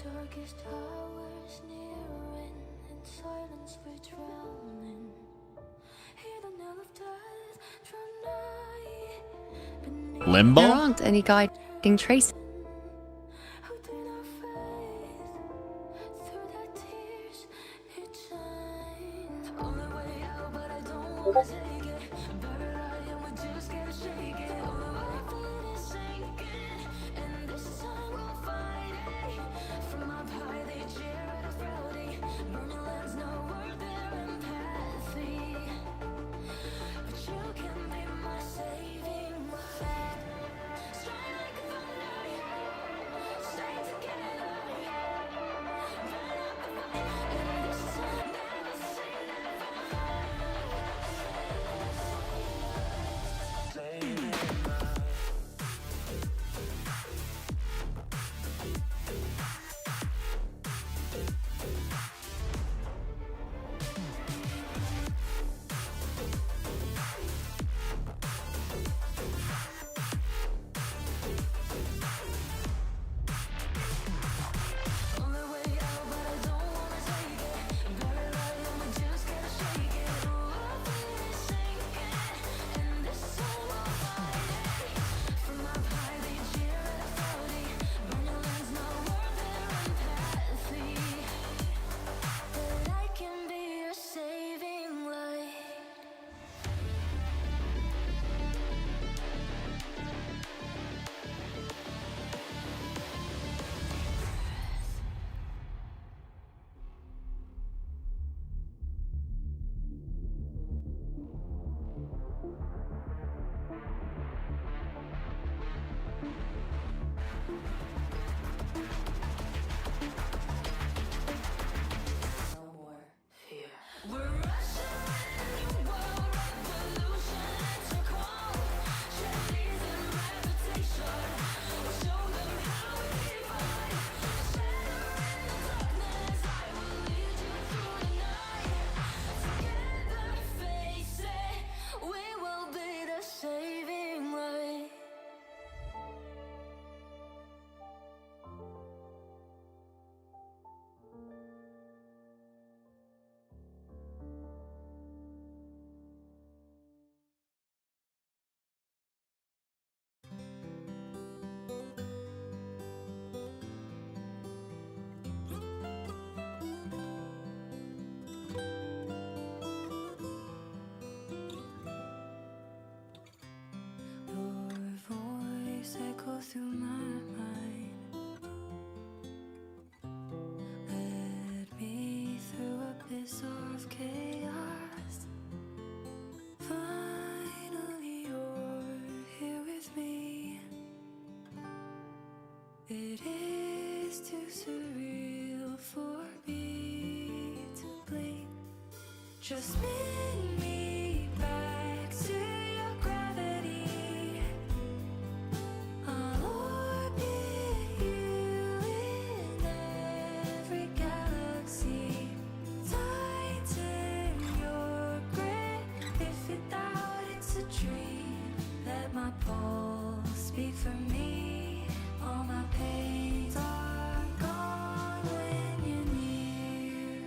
Darkest hours nearing, in silence we're drowning. Hear the knell of death draw nigh. Beneath Limbo? There aren't any guiding traces. who did our faith through the tears it shines. Only way out, but I don't wanna take it. Buried eye and we just gotta shake it. Only way out is sinking, and this time we'll fight it. From up high they jeer at us proudly. Burning lands know we're their empathy. But you can be my saving light. Strong like thunder, stay together. Burn up the fight, and this time never say never. Only way out, but I don't wanna take it. Buried eye and we just gotta shake it. Love is sinking, and this time we'll fight it. From up high they jeer at us proudly. Burning lands know we're their empathy. But I can be your saving light. No more fear. We're rushing a new world revolution. It's a call. Charities and reputation. We'll show them how we fight. Shadow in the darkness, I will lead you through the night. Together, face it, we will be the saving light. Your voice echoes through my mind. Led me through abyss of chaos. Finally, you're here with me. It is too surreal for me to blink. Just spin me back to your gravity. I'll orbit you in every galaxy. Tighten your grip. If you doubt it's a dream, let my pulse speak for me. All my pains are gone when you're near.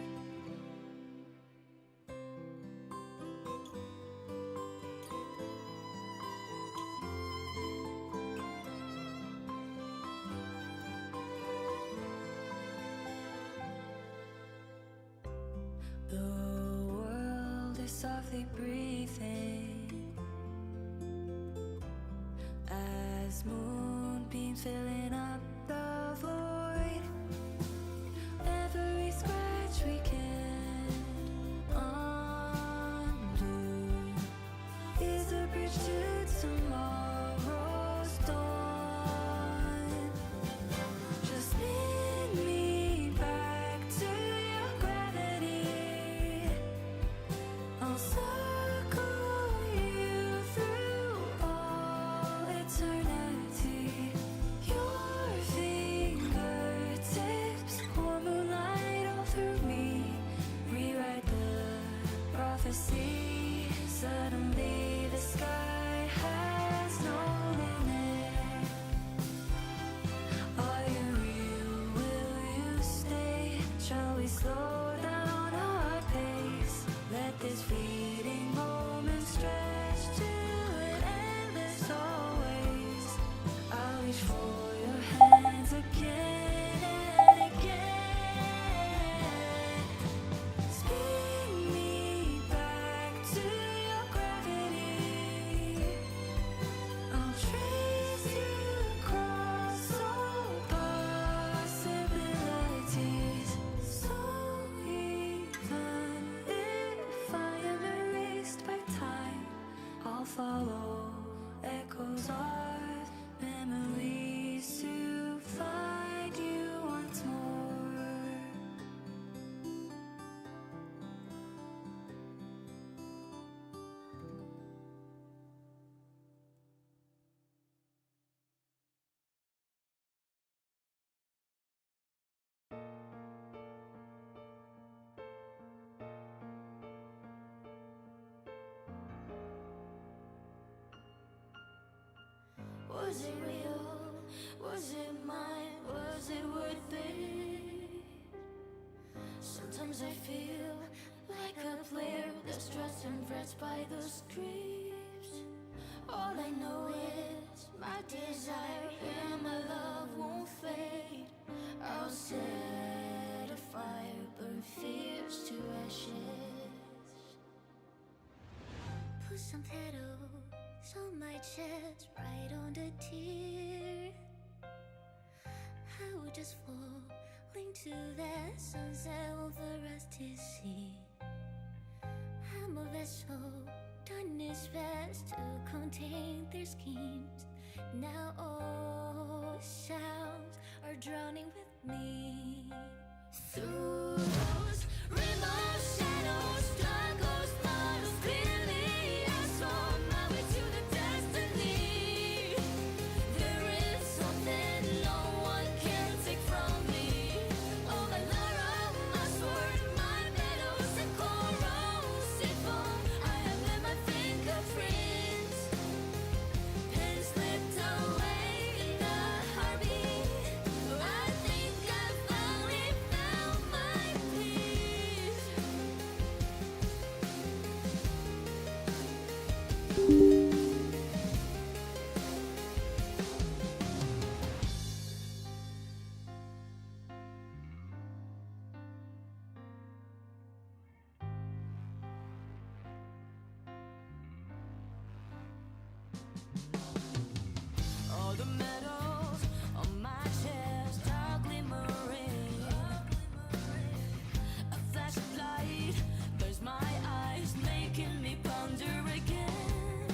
The world is softly breathing as moonbeams filling up the void. Every scratch we can undo is a bridge to tomorrow's dawn. Just spin me back to your gravity. I'll circle you through all eternity. Your it worth it? Sometimes I feel like a player that's stressed and frets by the scripts. All I know is my desire and my love won't fade. I'll set a fire, burn fears to ashes. Put some petals on my chest, right on the tear. I would just fall into that sunset for us to see. I'm a vessel, done its best to contain their schemes. Now all sounds are drowning with me. Through those rainbow shadows, struggles, smiles, clearly I saw my way to the destiny. There is something no one can take from me. Oh, my laurel, my sword, my medals and corrosive foam. I have left my fingerprints. Pen slipped away in the heartbeat. I think I finally found my peace. All the medals on my chest are glimmering. A flash of light burns my eyes, making me ponder again.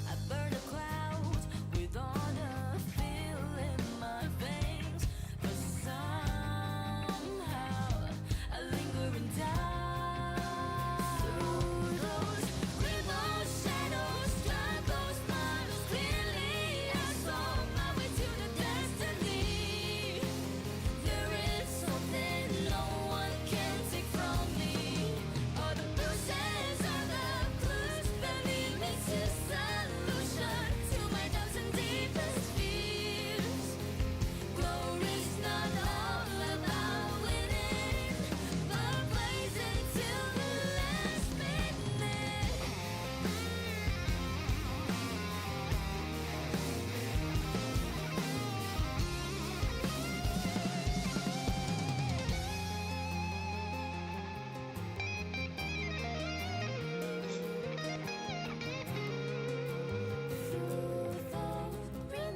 I burn a cloud with all the feel in my veins, but somehow I linger and die. Through those rainbow shadows, struggles, smiles, clearly I saw my way to the destiny. There is something no one can take from me. All the bruises are the clues that lead me to solution to my doubts and deepest fears. Glory's not all about winning, but blazing till the last minute.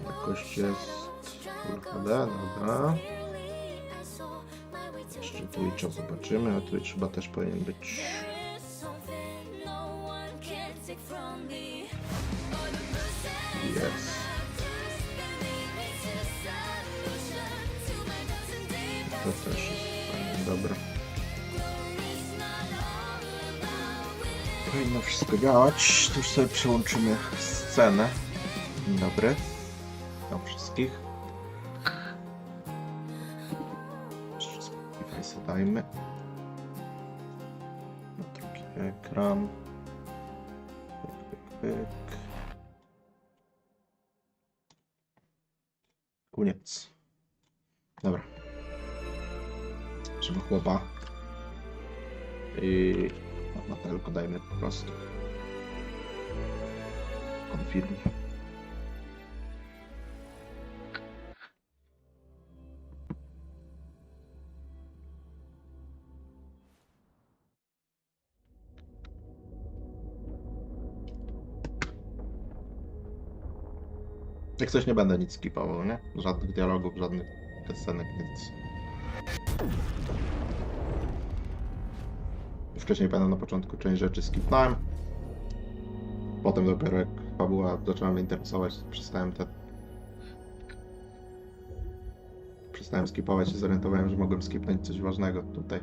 Jakość jest Full HD, dobra. Jeszcze Twitcha zobaczymy, a Twitch chyba też powinien być. Jest. To też jest fajnie, dobra. Powinno wszystko działać. Tu już sobie przełączymy scenę. Dzień dobry. Witam wszystkich. Jeszcze Spotify dajmy. Na drugi ekran. Pyk. Koniec. Dobra. Trzeba chłopa. I na tylko dajmy po prostu. Konfirm. Jak coś nie będę nic skipował, nie? Żadnych dialogów, żadnych cutscenek, nic. Wcześniej pamiętam na początku część rzeczy skipnąłem. Potem dopiero jak fabuła zaczęła mnie interesować, przestałem skipować i zorientowałem, że mogłem skipnąć coś ważnego tutaj.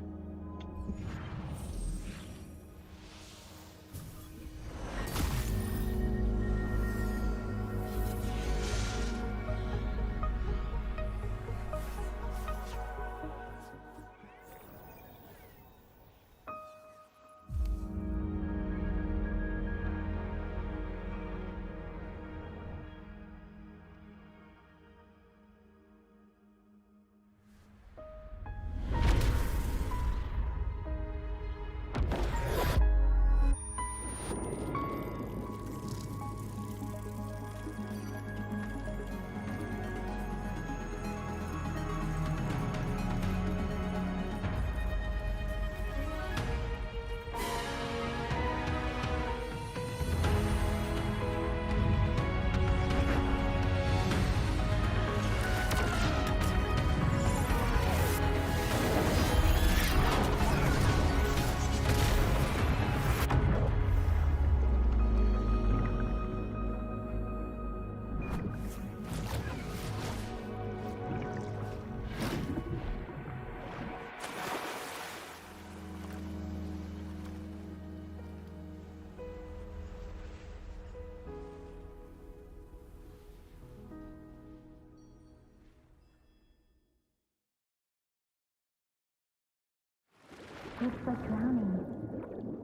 It's like drowning.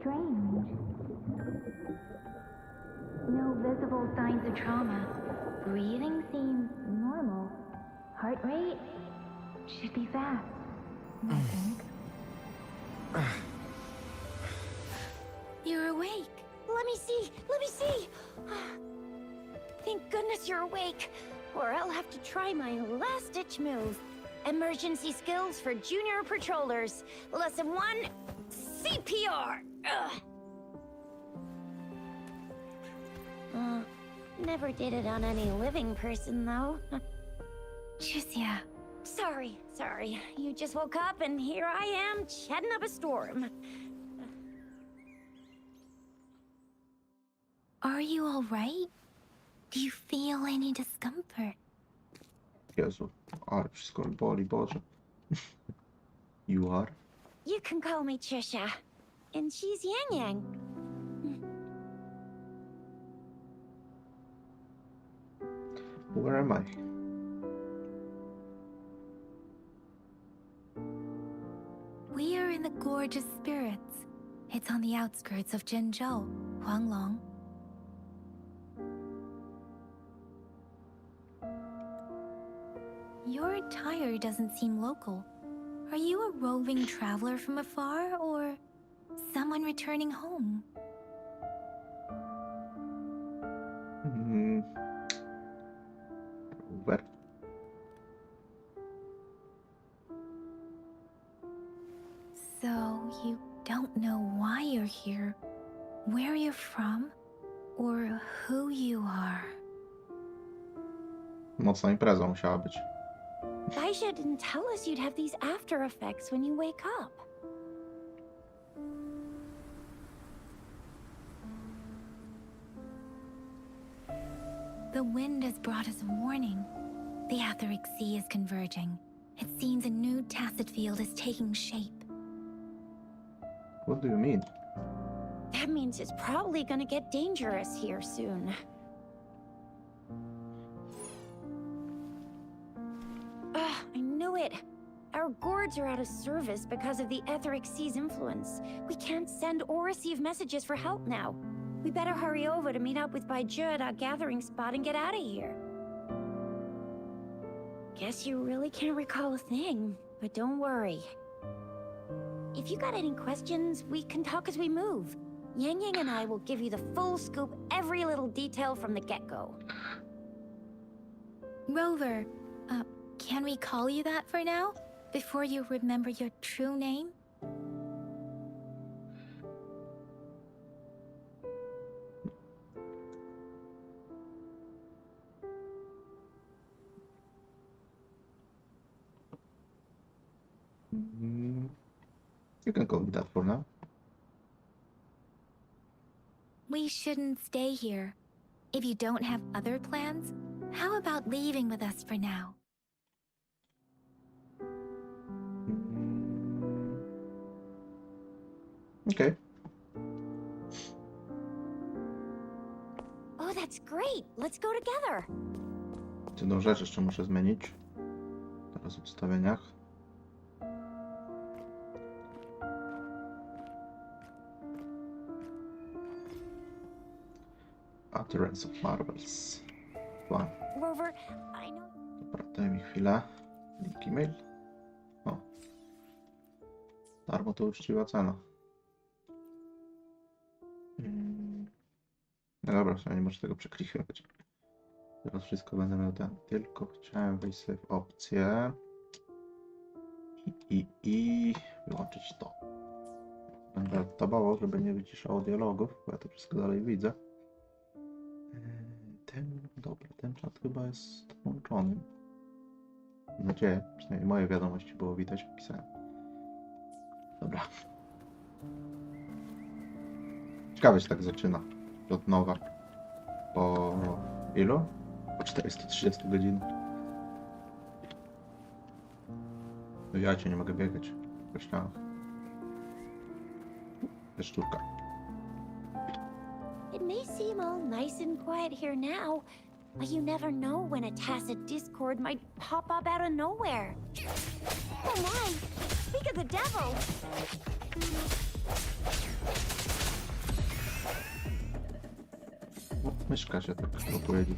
Strange. No visible signs of trauma. Breathing seems normal. Heart rate should be fast, I think. You're awake. Let me see. Let me see. Thank goodness you're awake, or I'll have to try my last-ditch move. Emergency skills for junior patrollers. Lesson 1, CPR. Never did it on any living person, though. Juicia. Sorry. You just woke up, and here I am, chatting up a storm. Are you all right? Do you feel any discomfort? Jezu, ale wszystko mi boli, Boże. You are? You can call me Trisha, and she's Yang Yang. Where am I? We are in the Gorgeous Spirits. It's on the outskirts of Zhenzhou, Huanglong. Your attire doesn't seem local. Are you a roving traveler from afar, or someone returning home? Where? So, you don't know why you're here, where you're from, or who you are. Mocna impreza musiała być. Baisha didn't tell us you'd have these after effects when you wake up. The wind has brought us warning. The Etheric Sea is converging. It seems a new tacit field is taking shape. What do you mean? That means it's probably gonna get dangerous here soon. I knew it. Our gourds are out of service because of the Etheric Sea's influence. We can't send or receive messages for help now. We better hurry over to meet up with Baiju at our gathering spot and get out of here. Guess you really can't recall a thing, but don't worry. If you got any questions, we can talk as we move. Yang Yang and I will give you the full scoop, every little detail from the get-go. Rover, can we call you that for now? Before you remember your true name? You can call me that for now. We shouldn't stay here. If you don't have other plans, how about leaving with us for now? Okay. Oh, that's great. Let's go together. Jedną rzecz jeszcze muszę zmienić. Teraz w ustawieniach. Utterance of Marvels. Plan. Rover, I know... Dobra, daj mi chwilę. Link e-mail. O. Darmo to uczciwa cena. No dobra, w sumie nie muszę tego przeklikiwać. Teraz wszystko będę miał ten. Tylko chciałem wejść sobie w opcję. I wyłączyć to. Będę tabował, żeby nie wyciszało dialogów, bo ja to wszystko dalej widzę. Dobra, ten czat chyba jest włączony. Mam nadzieję, przynajmniej moje wiadomości było widać, pisałem. Dobra. Ciekawe się tak zaczyna. Od nowa. Po ilu? Po 430 godzin. No ja cię nie mogę biegać po ścianach. Jest sztuka. It may seem all nice and quiet here now, but you never know when a tacit discord might pop up out of nowhere. Oh my! Speak of the devil! O, myszka się tak opowiedzi.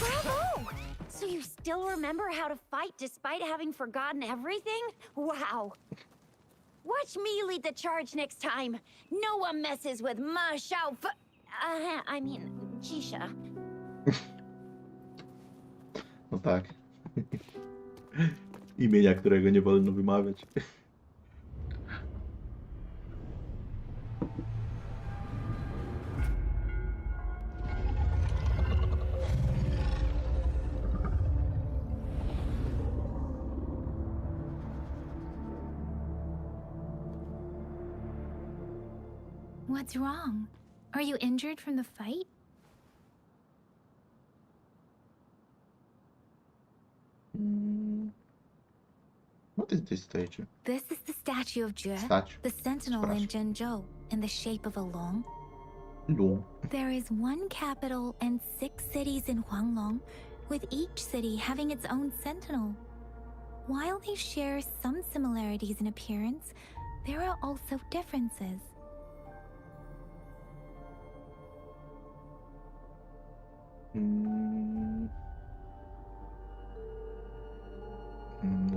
Bravo! So you still remember how to fight despite having forgotten everything? Wow. Watch me lead the charge next time. No one messes with my Chisha. No tak. Imienia, którego nie wolno wymawiać. What's wrong? Are you injured from the fight? What is this statue? This is the statue of Jue, Statue. the sentinel in Przepraszam. Zhenzhou, in the shape of a long. Lu. There is one capital and 6 cities in Huanglong, with each city having its own sentinel. While they share some similarities in appearance, there are also differences.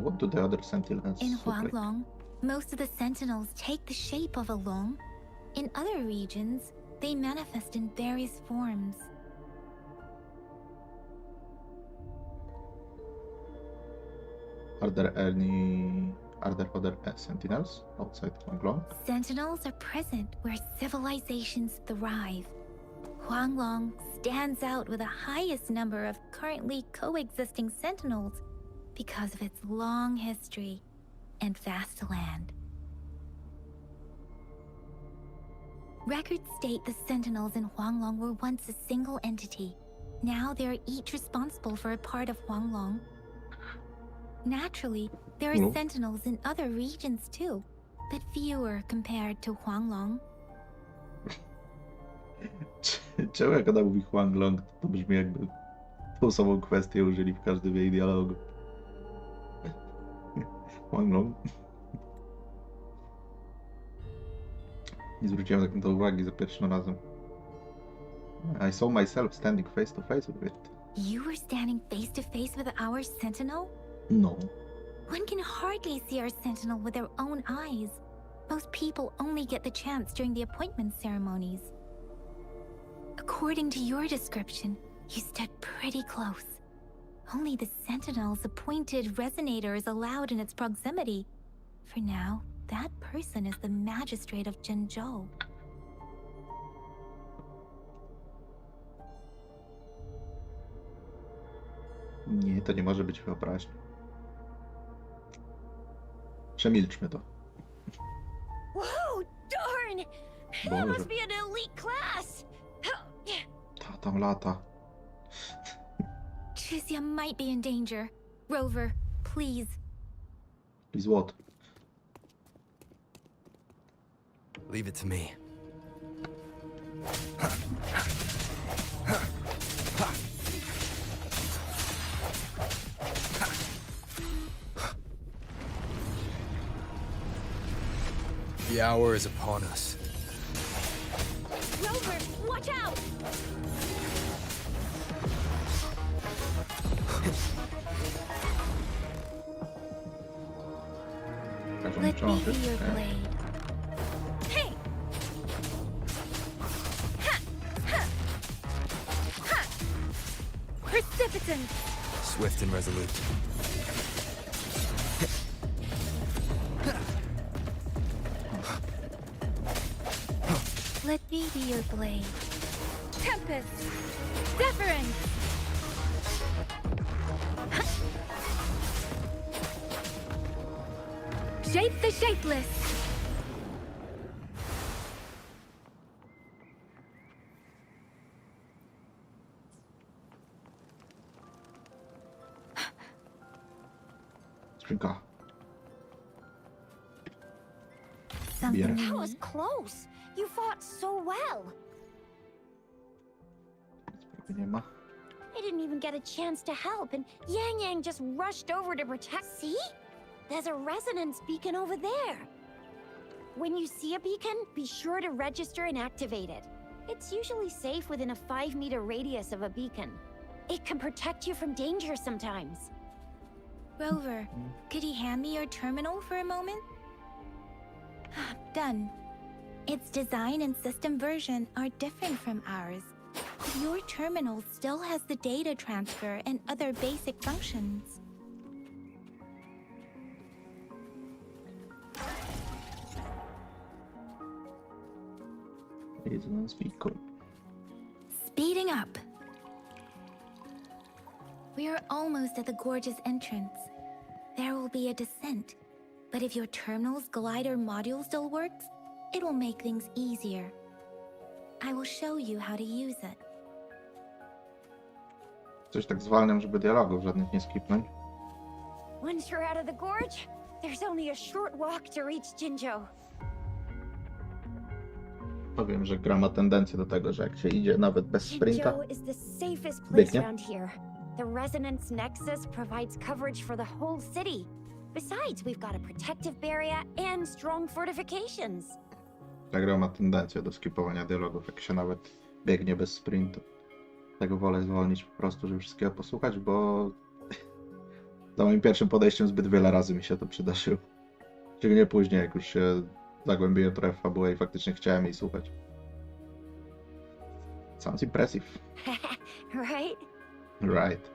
What do the other sentinels In look like? Huanglong, most of the sentinels take the shape of a long. In other regions, they manifest in various forms. Are there other sentinels outside Huanglong? Sentinels are present where civilizations thrive. Huanglong stands out with the highest number of currently coexisting sentinels because of its long history and vast land. Records state the sentinels in Huanglong were once a single entity. Now they are each responsible for a part of Huanglong. Naturally, there are No. sentinels in other regions too, but fewer compared to Huanglong. Czemu jak ona mówi Huanglong, to brzmi jakby tą samą kwestię użyli w każdym jej dialogu. Huanglong. Nie zwróciłem tak na to uwagi za pierwszym razem. I saw myself standing face to face with it. You were standing face to face with our sentinel? No. One can hardly see our sentinel with their own eyes. Most people only get the chance during the appointment ceremonies. According to your description, you stood pretty close. Only the sentinel's appointed resonator is allowed in its proximity. For now, that person is the magistrate of Zhenzhou. Nie, to nie może być wyobraźnia. Przemilczmy to. Whoa, darn! That Boże. must be an elite class! Ta tam lata. Chizia might be in danger. Rover, please. Please what? Leave it to me. The hour is upon us. Rover, watch out! Każą Let me cząstek. be your blade. Hey! Precipitant! Swift and resolute. Let me be your blade. Tempest! Deference! Shape the shapeless! Skrzynka. Something Bierę. That new. was close. You fought so well. Sprawy nie ma. I didn't even get a chance to help, and Yang Yang just rushed over to protect. See? There's a resonance beacon over there. When you see a beacon, be sure to register and activate it. It's usually safe within a 5-meter radius of a beacon. It can protect you from danger sometimes. Rover, could you hand me your terminal for a moment? Done. Its design and system version are different from ours. Your terminal still has the data transfer and other basic functions. Resonance beacon. Speeding up. We are almost at the gorge's entrance. There will be a descent, but if your terminal's glider module still works, it will make things easier. I will show you how to use it. Coś tak zwalniam, żeby dialogów żadnych nie skipnąć. Once you're out of the gorge, there's only a short walk to reach Jinzhou. Powiem, że gra ma tendencję do tego, że jak się idzie nawet bez sprinta, Jinzhou is the safest place biegnie. around here. The resonance nexus provides coverage for the whole city. Besides, we've got a protective barrier and strong fortifications. Ta gra ma tendencję do skipowania dialogów, jak się nawet biegnie bez sprintu. Tego wolę zwolnić po prostu, żeby wszystkiego posłuchać, bo za moim pierwszym podejściem zbyt wiele razy mi się to przydarzyło. Szczególnie później, jak już się zagłębiłem trochę w fabułę i faktycznie chciałem jej słuchać. Sounds impressive. Right? Right.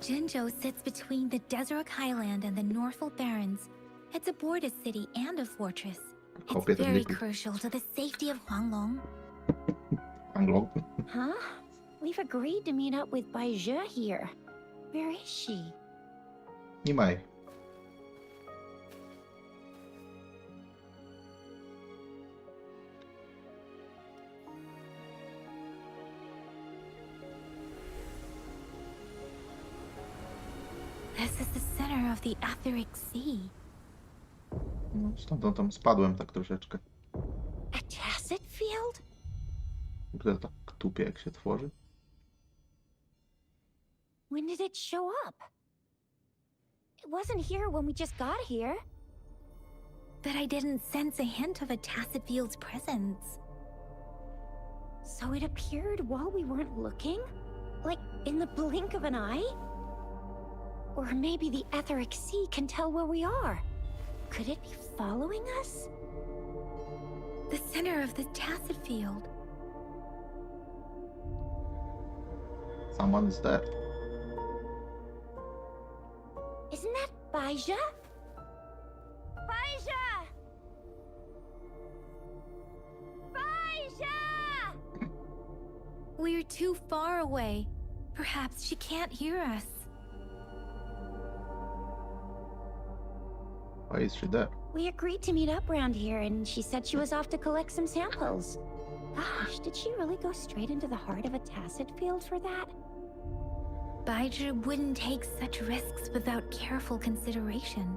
Jinzhou sits between the Desert Highland and the Northful Barrens. It's a border city and a fortress. Kopię It's ten very liquid. crucial to the safety of Huanglong. Anglong. Huh? We've agreed to meet up with Bai Zhe here. Where is she? Nie ma jej. This is the center of the Etheric Sea. No, stąd tam spadłem tak troszeczkę. A tacit field? Kurde, tak tupie jak się tworzy. When did it show up? It wasn't here when we just got here. But I didn't sense a hint of a tacit field's presence. So it appeared while we weren't looking? Like in the blink of an eye? Or maybe the Etheric Sea can tell where we are. Could it be following us? The center of the tacit field. Someone is there. Isn't that Bai Zhe? Bai Zhe! Bai Zhe! We're too far away. Perhaps she can't hear us. Why is she there? We agreed to meet up around here, and she said she was off to collect some samples. Gosh, did she really go straight into the heart of a tacit field for that? Baizhi wouldn't take such risks without careful consideration.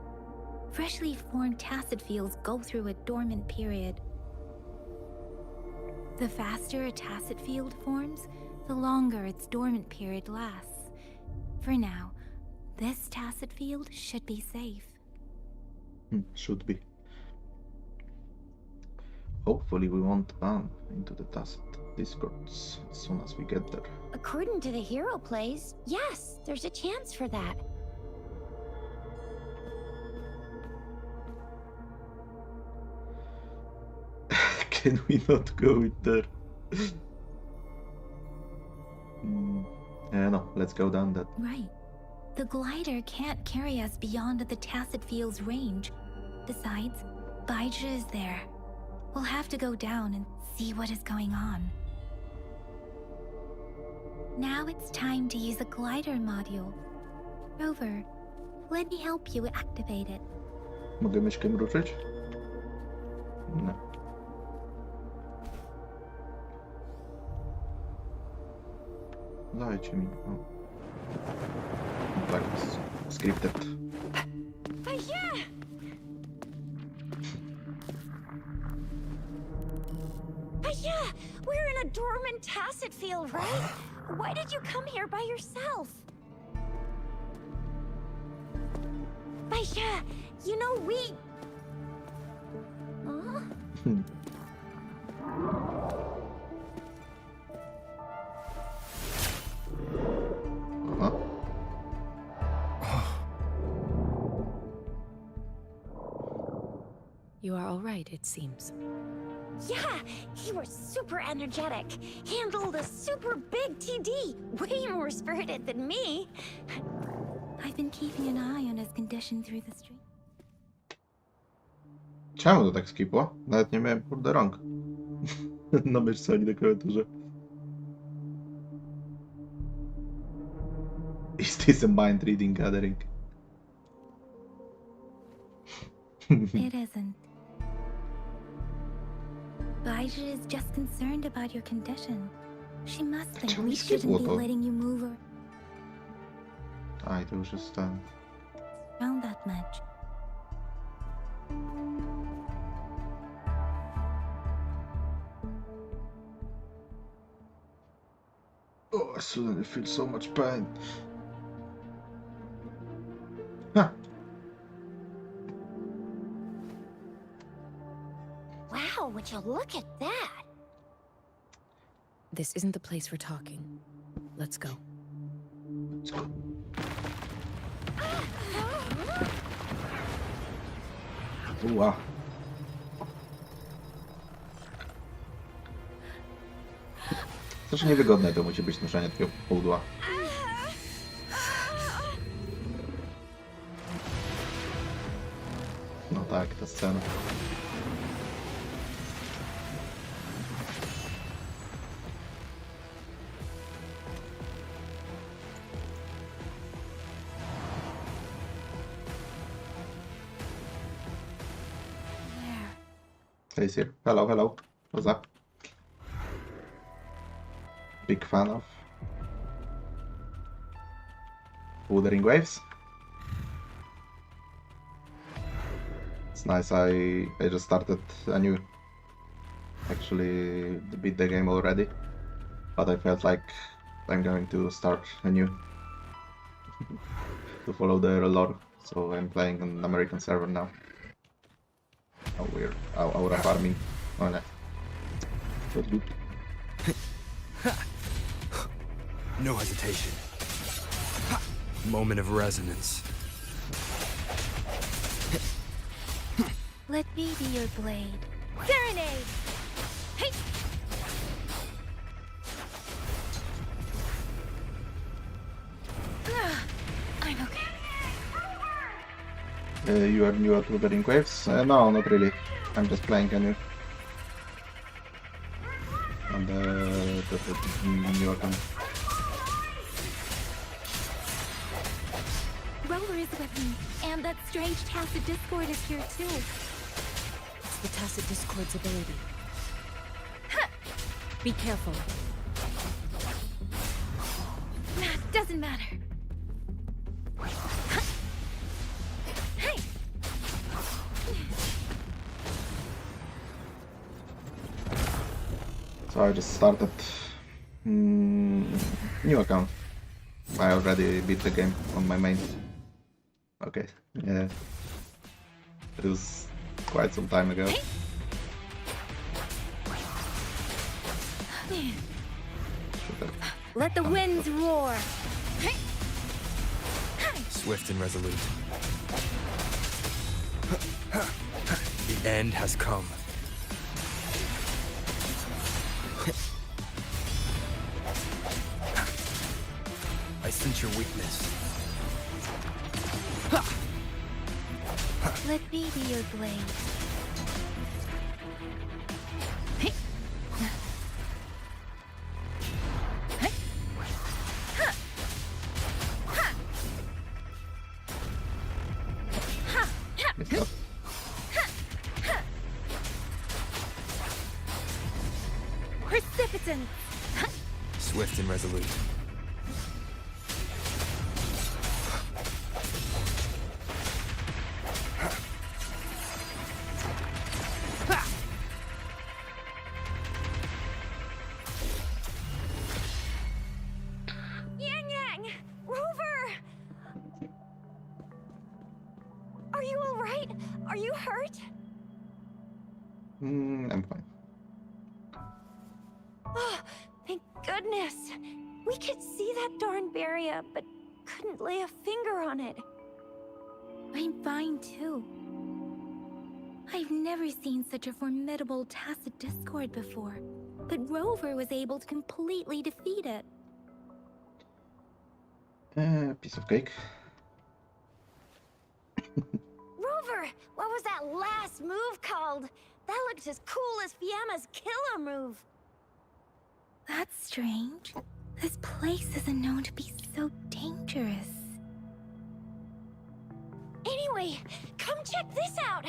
Freshly formed tacit fields go through a dormant period. The faster a tacit field forms, the longer its dormant period lasts. For now, this tacit field should be safe. Should be. Hopefully we won't run into the tacit discords as soon as we get there. According to the hero plays, yes, there's a chance for that. Can we not go in there? Yeah, no, let's go down that. Right. The glider can't carry us beyond the tacit field's range. Besides, Baizhi is there. We'll have to go down and see what is going on. Now it's time to use the glider module. Rover, let me help you activate it. Mogę myszkiem ruszyć? No. Dajcie mi. O. Tak, scripted. Baisha! We're in a dormant tacit field, right? Why did you come here by yourself? Baisha, you know we... Huh? Aha. You are all right, it seems. Yeah, he was super energetic. Handled a super big TD. Way more spirited than me. I've been keeping an eye on his condition through the street. Czemu to tak skipło? Nawet nie miałem kurde rąk. Na myszce ani na klawiaturze. Is this a mind reading gathering? It isn't. Baisha is just concerned about your condition. She must think Czemu we mi shouldn't skipło be to? letting you move A, i to już jest ten... around that much. Oh, I suddenly feel so much pain. Huh. Wow, would you look at that? This isn't the place for talking. Let's go. Let's go. Ua. Też niewygodne to musi być noszenie takiego pudła. No tak, ta scena. Hey, here. Hello, hello. What's up? Big fan of Wuthering Waves. It's nice. I just started a new. Actually, beat the game already, but I felt like I'm going to start a new to follow the lore. So I'm playing on an American server now. Oh, weird. Aura farming. Oh no. That's good. No hesitation. Moment of resonance. Let me be your blade. Serenade! Hey! I'm okay. You are new at Wuthering Waves? No, not really. I'm just playing a new. On the new account. Roller is with me, and that strange tacit discord is here too. It's the tacit discord's ability. Be careful. That doesn't matter. Hey! So I just started new account. I already beat the game on my main. Okay, yeah. It was quite some time ago. Let the winds roar. Swift and resolute. The end has come. I sense your weakness. Let me be your blade. Missed up. Precipitant. Swift and resolute. Are you hurt? I'm fine. Oh, thank goodness. We could see that darn barrier, but couldn't lay a finger on it. I'm fine too. I've never seen such a formidable tacit discord before, but Rover was able to completely defeat it. Piece of cake. Rover, what was that last move called? That looked as cool as Fiamma's killer move. That's strange. This place isn't known to be so dangerous. Anyway, come check this out.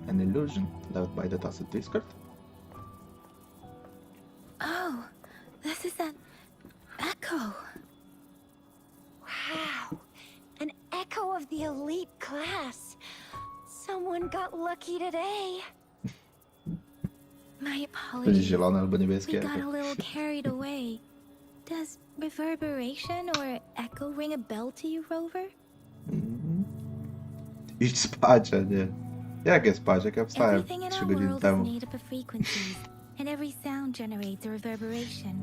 An illusion left by the tacit discord. Oh, this is an echo. Wow, an echo of the elite class. Someone got lucky today. My Będzie apologies. zielone albo We niebieskie. got a little carried away. Does reverberation or echo ring a bell to you, Rover? Idź spać, a nie. Jakie spać? Jak ja wstałem Everything in 3 our godziny world is temu. made up of frequencies, and every sound generates a reverberation.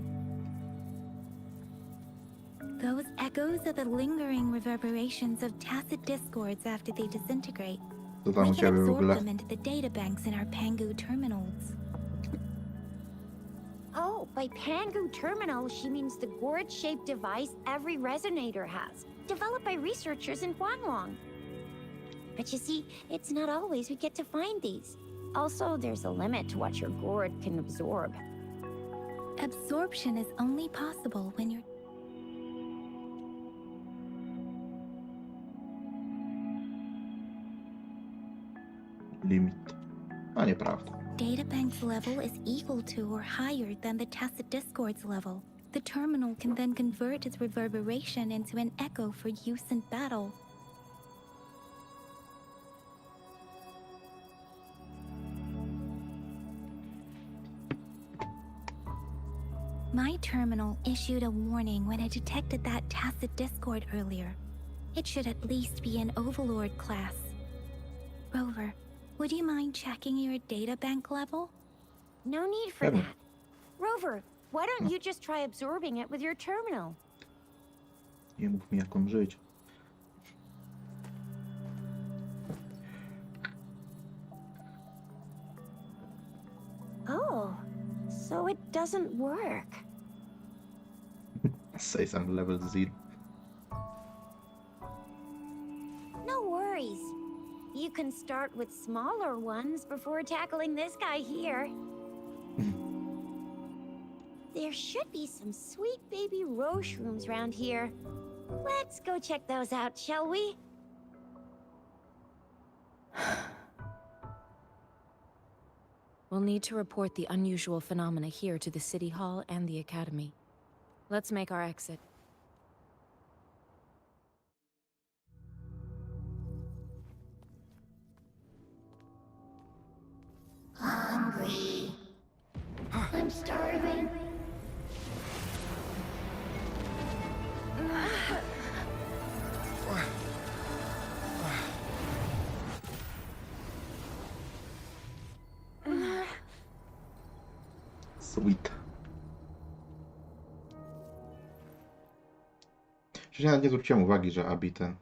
Those echoes are the lingering reverberations of tacit discords after they disintegrate. Co tam We u can ciebie w absorb ogóle? them into the data banks in our Pangu terminals. Oh, by Pangu Terminal, she means the gourd-shaped device every resonator has, developed by researchers in Huanglong. But you see, it's not always we get to find these. Also, there's a limit to what your gourd can absorb. Absorption is only possible when you're Limit. A nieprawda. Databank's level is equal to or higher than the tacit discord's level. The terminal can then convert its reverberation into an echo for use in battle. My terminal issued a warning when it detected that tacit discord earlier. It should at least be an Overlord class. Rover, would you mind checking your databank level? No need for Heaven. that. Rover, why don't you just try absorbing it with your terminal? Nie mów mi, jak mam żyć. Oh, so it doesn't work. Say some level 0. No worries. You can start with smaller ones before tackling this guy here. There should be some sweet baby roche rooms around here. Let's go check those out, shall we? We'll need to report the unusual phenomena here to the City Hall and the Academy. Let's make our exit. Hungry. I'm starving. Sweet. Przecież ja nawet nie zwróciłem uwagi, że Abi ten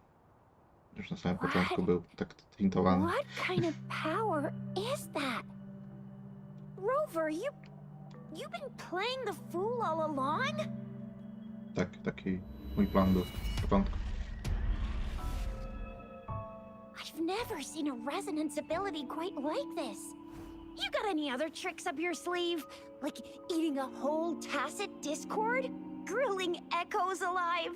już na samym początku był tak tintowany. What kind of power is that? Rover, you've been playing the fool all along? Tak, taki mój plan był w początku. I've never seen a resonance ability quite like this. You got any other tricks up your sleeve? Like eating a whole tacit discord? Grilling echoes alive?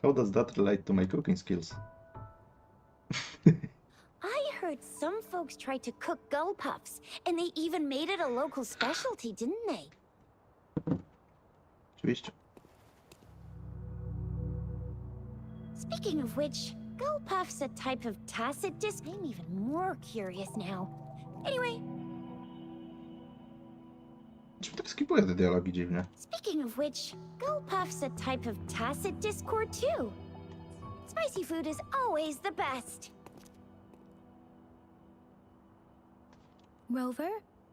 How does that relate to my cooking skills? I heard some folks tried to cook gull puffs, and they even made it a local specialty, didn't they? Oczywiście. Speaking of which, gull puff's a type of tacit disc. I'm even more curious now. Anyway, Czemu tak skipuję te dialogi dziwnie? speaking of which, Gulpuff's a type of tacit discord too. Spicy food is always the best. Rover,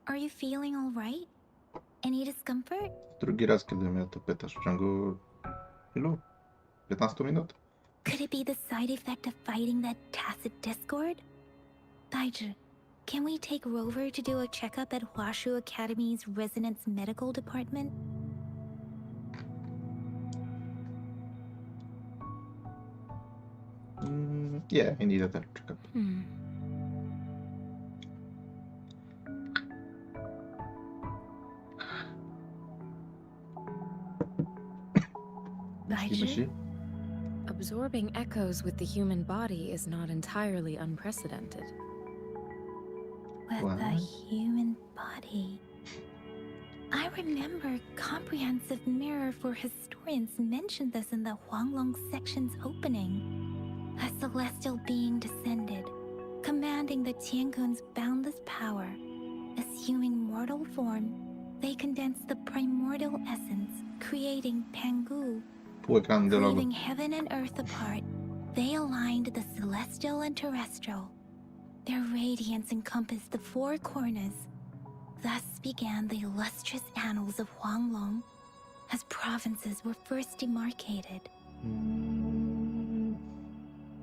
are you feeling all right? Any discomfort? Drugi raz, kiedy mnie to pytasz, w ciągu ilu? 15 minut? Could it be the side effect of fighting that tacit discord? Daiju, can we take Rover to do a checkup at Hwashu Academy's Resonance Medical Department? Yeah, I need a checkup. Myśli? Absorbing echoes with the human body is not entirely unprecedented. With Wow. the human body. I remember Comprehensive Mirror for Historians mentioned this in the Huanglong section's opening. A celestial being descended, commanding the Tiangun's boundless power. Assuming mortal form, they condensed the primordial essence, creating Pangu. Pół ekranu dialogu. Leaving heaven and earth apart, they aligned the celestial and terrestrial. Their radiance encompassed the four corners. Thus began the illustrious annals of Huanglong, as provinces were first demarcated.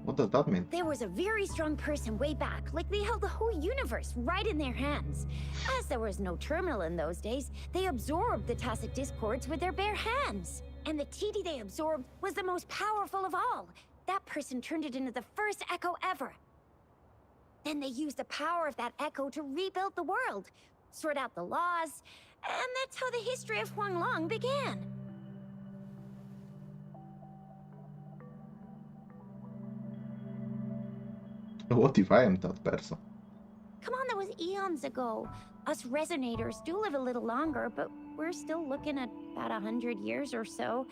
What does that mean? There was a very strong person way back, like they held the whole universe right in their hands. As there was no terminal in those days, they absorbed the tacit discords with their bare hands. And the TD they absorbed was the most powerful of all. That person turned it into the first echo ever. Then they used the power of that echo to rebuild the world, sort out the laws, and that's how the history of Huanglong began. What if I am that person? Come on, that was eons ago. Us resonators do live a little longer, but we're still looking at about 100 years or so.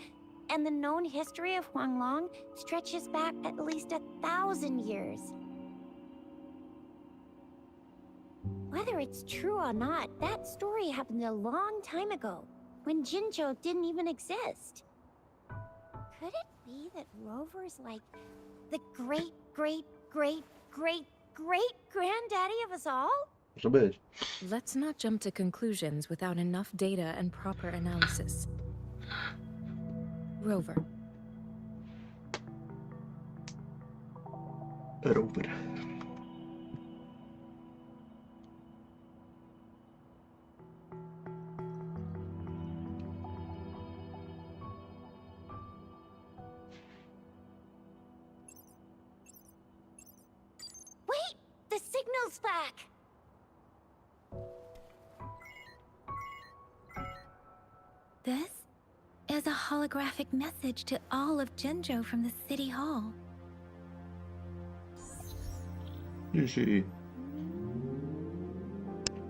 And the known history of Huanglong stretches back at least 1,000 years. Whether it's true or not, that story happened a long time ago, when Jinzhou didn't even exist. Could it be that Rover's like the great, great, great, great, great granddaddy of us all? Może być. Let's not jump to conclusions without enough data and proper analysis. Rover, Rover. Wait! The signal's back! This is a holographic message to all of Jinzhou from the City Hall. Jeśli...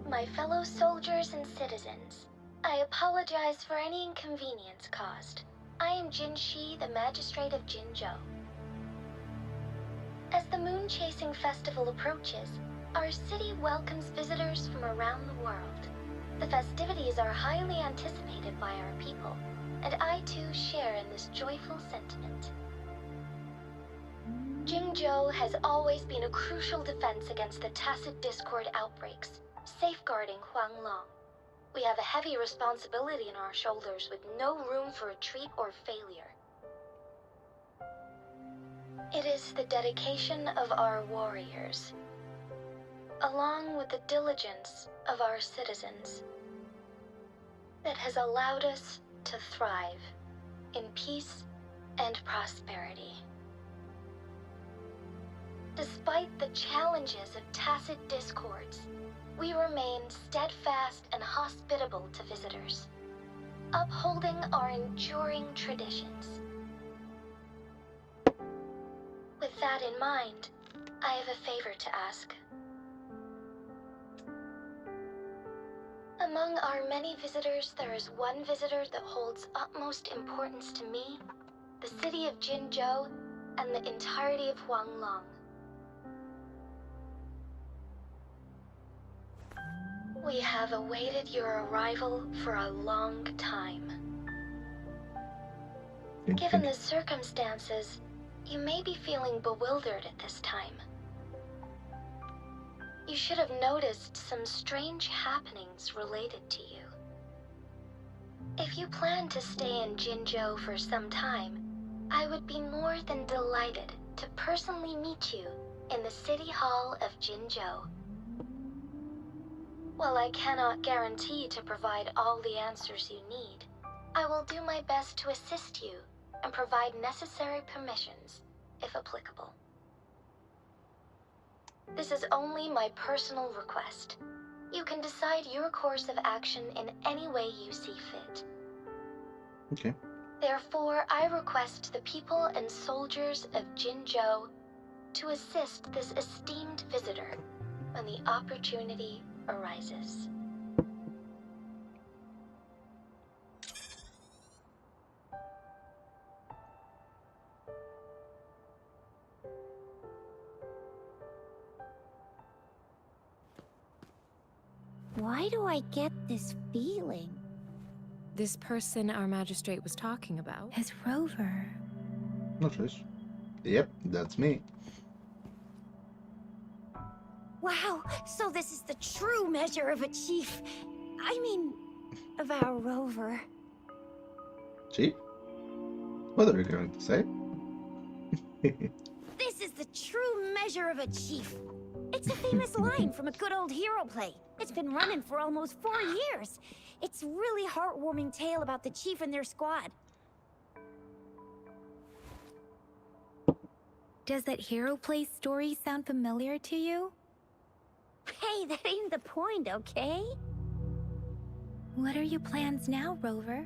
My fellow soldiers and citizens, I apologize for any inconvenience caused. I am Jin Shi, the magistrate of Jinzhou. As the Moon Chasing Festival approaches, our city welcomes visitors from around the world. The festivities are highly anticipated by our people, and I too share in this joyful sentiment. Jinzhou has always been a crucial defense against the tacit discord outbreaks, safeguarding Huanglong. We have a heavy responsibility on our shoulders with no room for retreat or failure. It is the dedication of our warriors, along with the diligence of our citizens, that has allowed us to thrive in peace and prosperity. Despite the challenges of tacit discords, we remain steadfast and hospitable to visitors, upholding our enduring traditions. With that in mind, I have a favor to ask. Among our many visitors, there is one visitor that holds utmost importance to me, the city of Jinzhou, and the entirety of Huanglong. We have awaited your arrival for a long time. Given the circumstances, you may be feeling bewildered at this time. You should have noticed some strange happenings related to you. If you plan to stay in Jinzhou for some time, I would be more than delighted to personally meet you in the City Hall of Jinzhou. While I cannot guarantee to provide all the answers you need, I will do my best to assist you and provide necessary permissions, if applicable. This is only my personal request. You can decide your course of action in any way you see fit. Okay. Therefore, I request the people and soldiers of Jinzhou to assist this esteemed visitor when the opportunity arises. Why do I get this feeling? This person our magistrate was talking about? As Rover. No cześć. Yep, that's me. Wow, so this is the true measure of a chief. I mean, of our rover. Chief? What are you going to say? This is the true measure of a chief. It's a famous line from a good old hero play. It's been running for almost 4 years. It's a really heartwarming tale about the chief and their squad. Does that hero play story sound familiar to you? Hey, that ain't the point, okay? What are your plans now, Rover?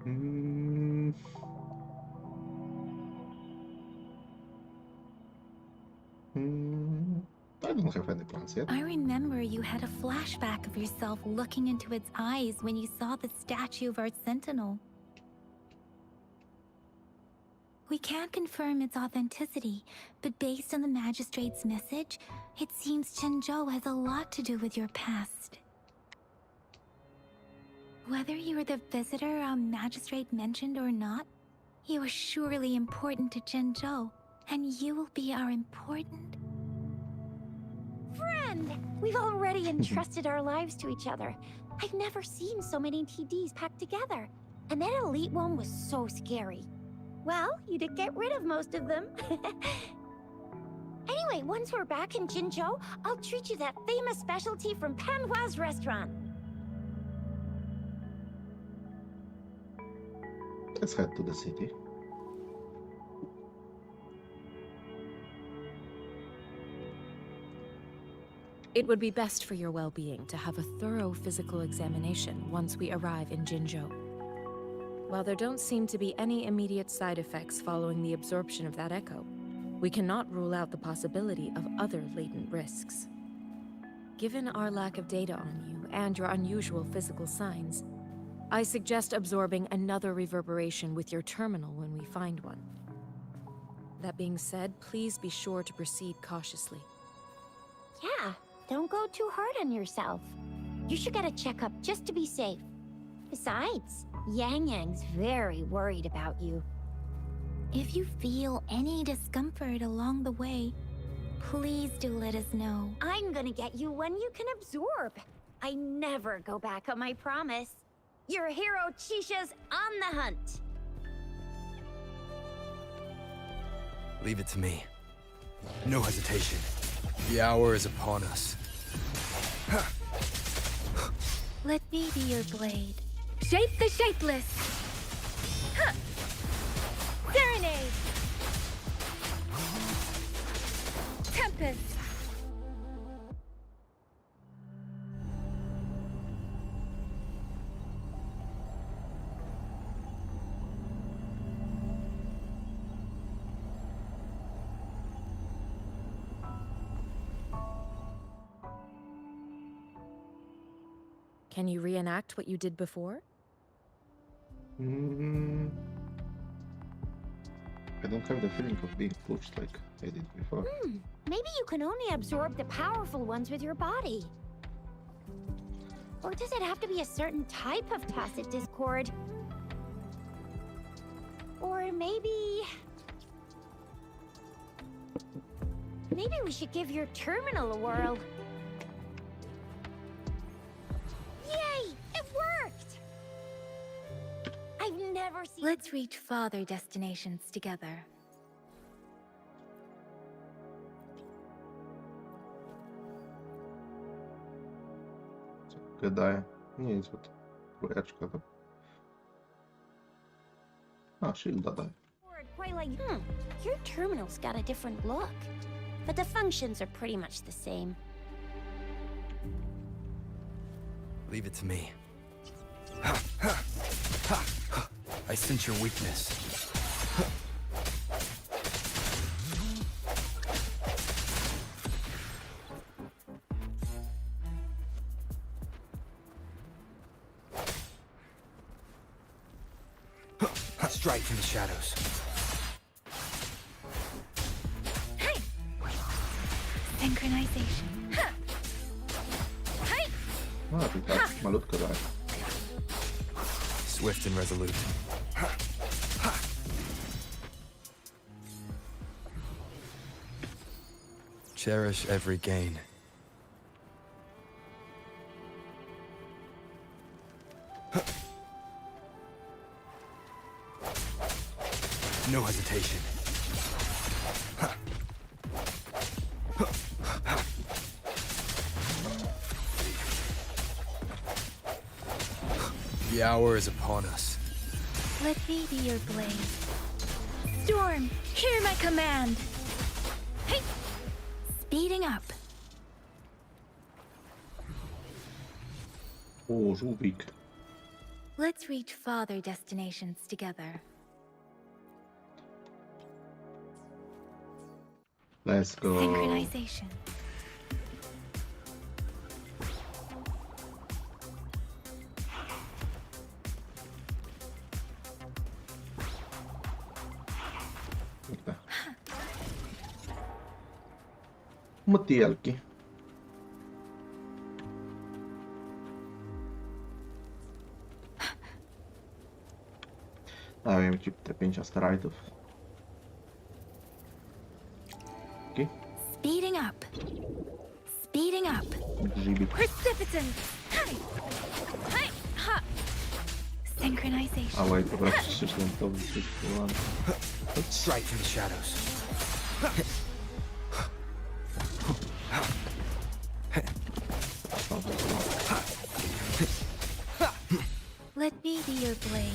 Mm. I don't have any plans yet. I remember you had a flashback of yourself looking into its eyes when you saw the statue of our sentinel. We can't confirm its authenticity, but based on the magistrate's message, it seems Jinzhou has a lot to do with your past. Whether you are the visitor our magistrate mentioned or not, you are surely important to Jinzhou, and you will be our important... Friend! We've already entrusted our lives to each other. I've never seen so many TDs packed together. And that elite one was so scary. Well, you did get rid of most of them. Anyway, once we're back in Jinzhou, I'll treat you that famous specialty from Panhua's restaurant. Let's head to the city. It would be best for your well-being to have a thorough physical examination once we arrive in Jinzhou. While there don't seem to be any immediate side effects following the absorption of that echo, we cannot rule out the possibility of other latent risks. Given our lack of data on you and your unusual physical signs, I suggest absorbing another reverberation with your terminal when we find one. That being said, please be sure to proceed cautiously. Yeah, don't go too hard on yourself. You should get a checkup just to be safe. Besides, Yang Yang's very worried about you. If you feel any discomfort along the way, please do let us know. I'm gonna get you one you can absorb. I never go back on my promise. Your hero Chisha's on the hunt. Leave it to me. No hesitation. The hour is upon us. Let me be your blade. Shape the shapeless! Huh. Serenade! Tempest! Can you reenact what you did before? I don't have the feeling of being pushed like I did before. Maybe you can only absorb the powerful ones with your body. Or does it have to be a certain type of tacit discord? Or maybe we should give your terminal a whirl. Yay! It worked! I've never seen... Let's reach farther destinations together. Wydaje. Nic, bo to trójeczka to... A, shielda daje. Quite like, your terminal's got a different look. But the functions are pretty much the same. Leave it to me. I sense your weakness. Strike from the shadows. Synchronization. No, to tak malutko daje. Swift and resolute. Cherish every gain. No hesitation. The hour is upon us. Let me be your blade. Storm, hear my command. Hey! Speeding up. O, żółwik. Let's reach farther destinations together. Let's go. Synchronization. Kurde. Motylki. Dałem ci te 5 asteroidów. Speeding up. Speeding up. Grzibik. Precipitant. Hi. Hi. Ha. Synchronization. A wait, dobra, przeczytałem to wysyłam. Strike from the shadows. Let me be your blade.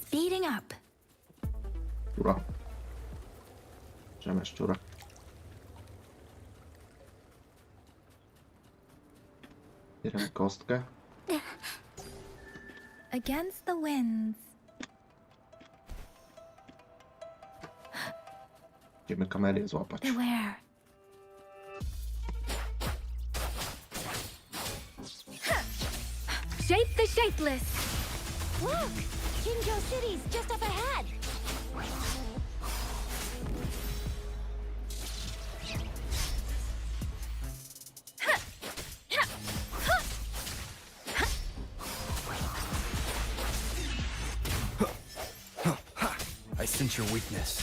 Speeding up. Szczura. Bierzemy szczura. Bierzemy kostkę. Against the winds. Idziemy kamelię złapać. Beware. Shape the shapeless. Look! Jinjo City's just up ahead! I sense your weakness.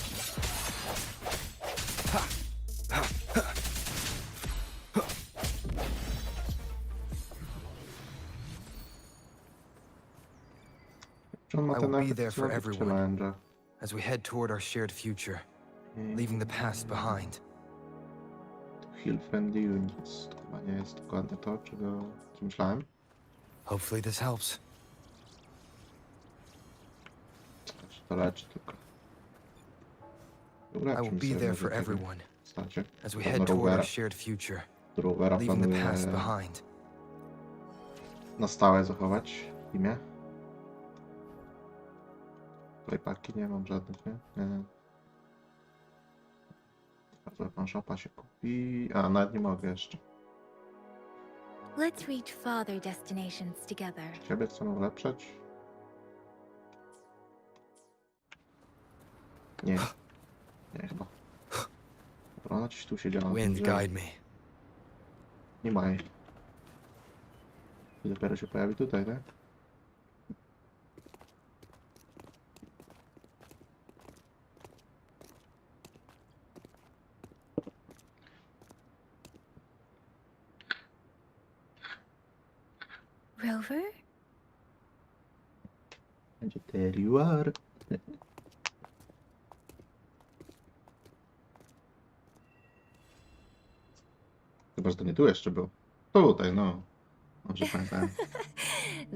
Czy on ma I ten will be efekt there for znowu, czy everyone. będzie? As we head toward our shared future, leaving the past behind. Heal friendly units. To chyba nie jest dokładnie to, czego myślałem. Hopefully this helps. Znaczy to leczy tylko. I will Ulepszymy be sobie there może for tego everyone postacie. as we Pewno head toward our Rovera. shared future, Rovera leaving the planuję past behind. na stałe zachować w imię. Tutaj paki nie mam żadnych, nie? Nie. Bardzo pan shopa się kupi. A, nawet nie mogę jeszcze. Let's reach farther destinations together. Ciebie chcę ulepszać. Nie. Nie chyba. Dobra, ona gdzieś tu siedziała. Wind guide me. Nie ma jej. I dopiero się pojawi tutaj, tak? Rover? Będzie there you are. Chyba, że to nie tu jeszcze był. Tutaj, no. Dobrze pamiętałem.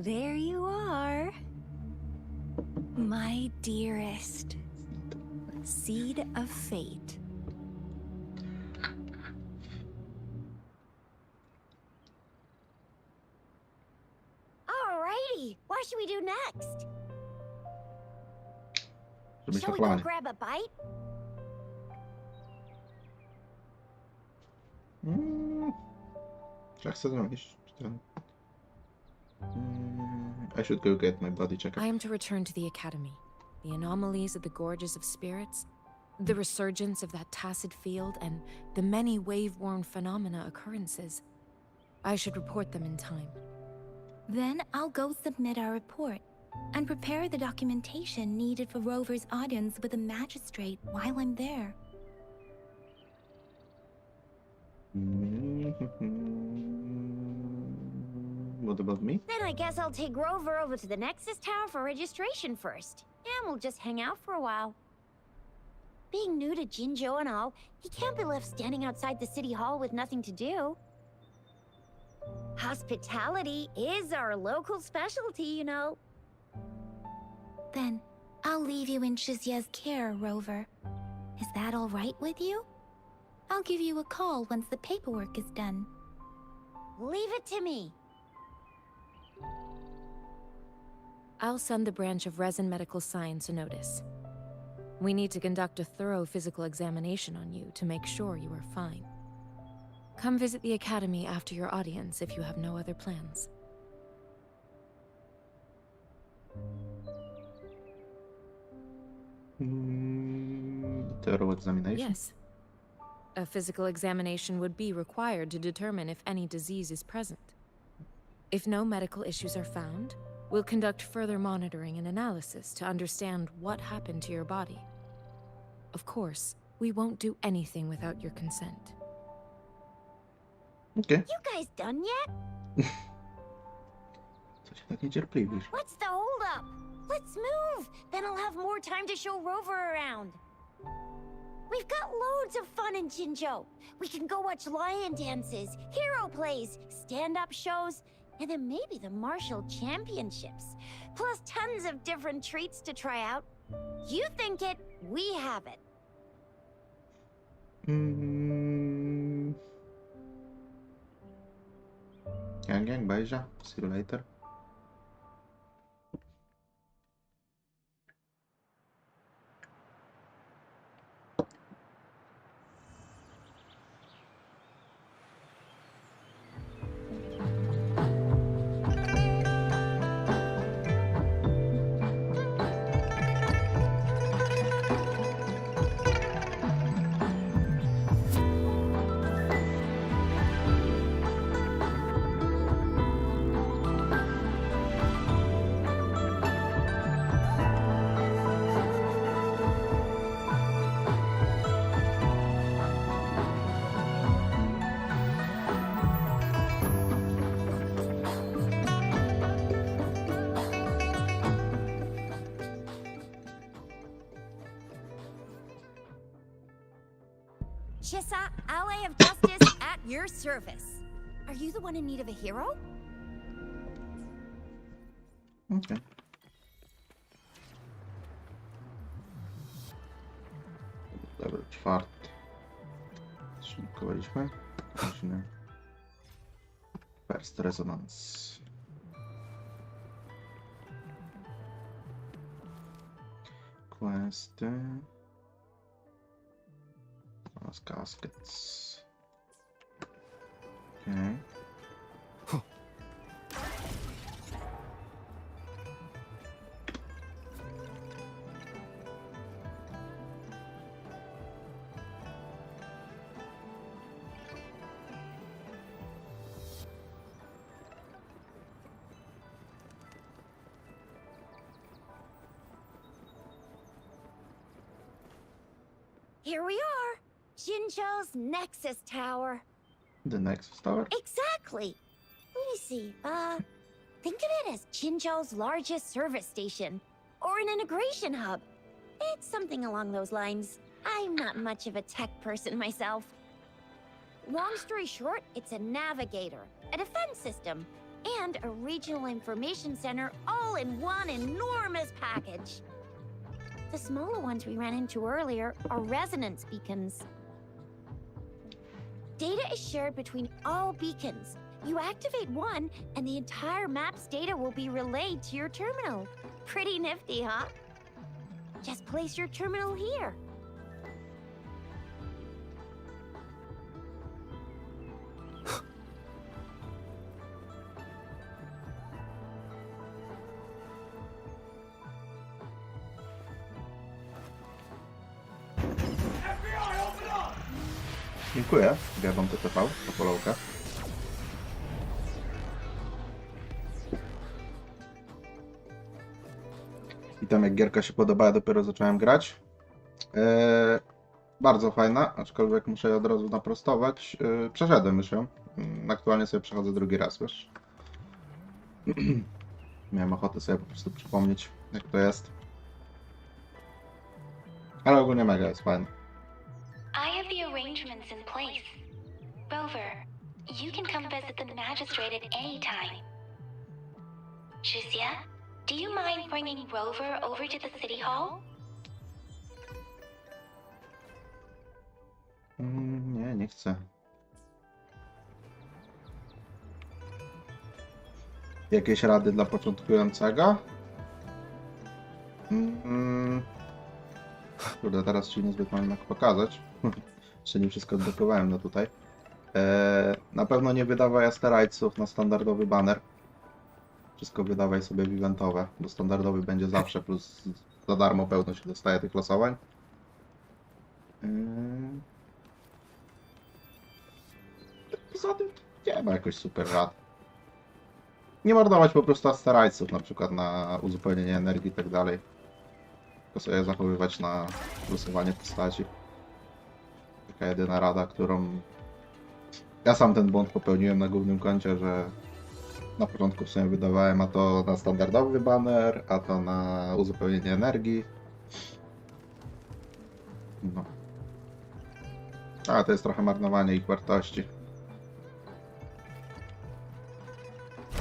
There you are. My dearest. Seed of fate. Alrighty, what should we do next? Żeby Shall się we go planie. grab a bite? Czy ja chcę znaleźć? I should go get my body check. I am to return to the academy. The anomalies of the gorges of spirits, the resurgence of that tacit field, and the many wave-worn phenomena occurrences. I should report them in time. Then I'll go submit our report and prepare the documentation needed for Rover's audience with a magistrate while I'm there. What about me? Then I guess I'll take Rover over to the Nexus Tower for registration first. And we'll just hang out for a while. Being new to Jinzhou and all, he can't be left standing outside the city hall with nothing to do. Hospitality is our local specialty, you know. Then I'll leave you in Shizia's care, Rover. Is that all right with you? I'll give you a call once the paperwork is done. Leave it to me. I'll send the branch of Resin Medical Science a notice. We need to conduct a thorough physical examination on you to make sure you are fine. Come visit the academy after your audience if you have no other plans. Thorough examination? Yes. A physical examination would be required to determine if any disease is present. If no medical issues are found, we'll conduct further monitoring and analysis to understand what happened to your body. Of course, we won't do anything without your consent. Okay. You guys done yet? Co się tak niecierpliwisz? What's the holdup? Let's move! Then I'll have more time to show Rover around. We've got loads of fun in Jinzhou. We can go watch lion dances, hero plays, stand-up shows, and then maybe the martial championships. Plus tons of different treats to try out. You think it, we have it. Gang, beijo. See you later. Chisa, ally of justice, at your service. Are you the one in need of a hero? Okay. Level 4. Szybkowaliśmy. Musimy. First Resonance. Questy. Oraz caskets. Okay. Here we are. Jinzhou's Nexus Tower. The Nexus Tower? Exactly. Let me see. Think of it as Jinzhou's largest service station, or an integration hub. It's something along those lines. I'm not much of a tech person myself. Long story short, it's a navigator, a defense system, and a regional information center all in one enormous package. The smaller ones we ran into earlier are resonance beacons. Data is shared between all beacons. You activate one, and the entire map's data will be relayed to your terminal. Pretty nifty, huh? Just place your terminal here. Dziękuję. Zjadam TTV po polowkę. I tam jak gierka się podobała, dopiero zacząłem grać. Bardzo fajna, aczkolwiek muszę je od razu naprostować. Przeszedłem już ją. Aktualnie sobie przechodzę drugi raz, wiesz. Miałem ochotę sobie po prostu przypomnieć, jak to jest. Ale ogólnie mega jest fajne. I have the arrangements in place. Rover, you can come visit the magistrate at any time. Shizia, do you mind bringing Rover over to the city hall? Nie, nie chcę. Jakieś rady dla początkującego? Kurde, teraz ci niezbyt mam jak pokazać. Jeszcze nie wszystko odblokowałem no tutaj. Na pewno nie wydawaj asterajców na standardowy banner. Wszystko wydawaj sobie w eventowe, bo standardowy będzie zawsze, plus za darmo pełno się dostaje tych losowań. Poza tym nie ma jakoś super rad. Nie marnować po prostu asterajców, na przykład na uzupełnienie energii i tak dalej. Tylko sobie zachowywać na losowanie postaci. Taka jedyna rada, którą... Ja sam ten błąd popełniłem na głównym koncie, że na początku w sumie wydawałem a to na standardowy banner, a to na uzupełnienie energii. No. Ale to jest trochę marnowanie ich wartości.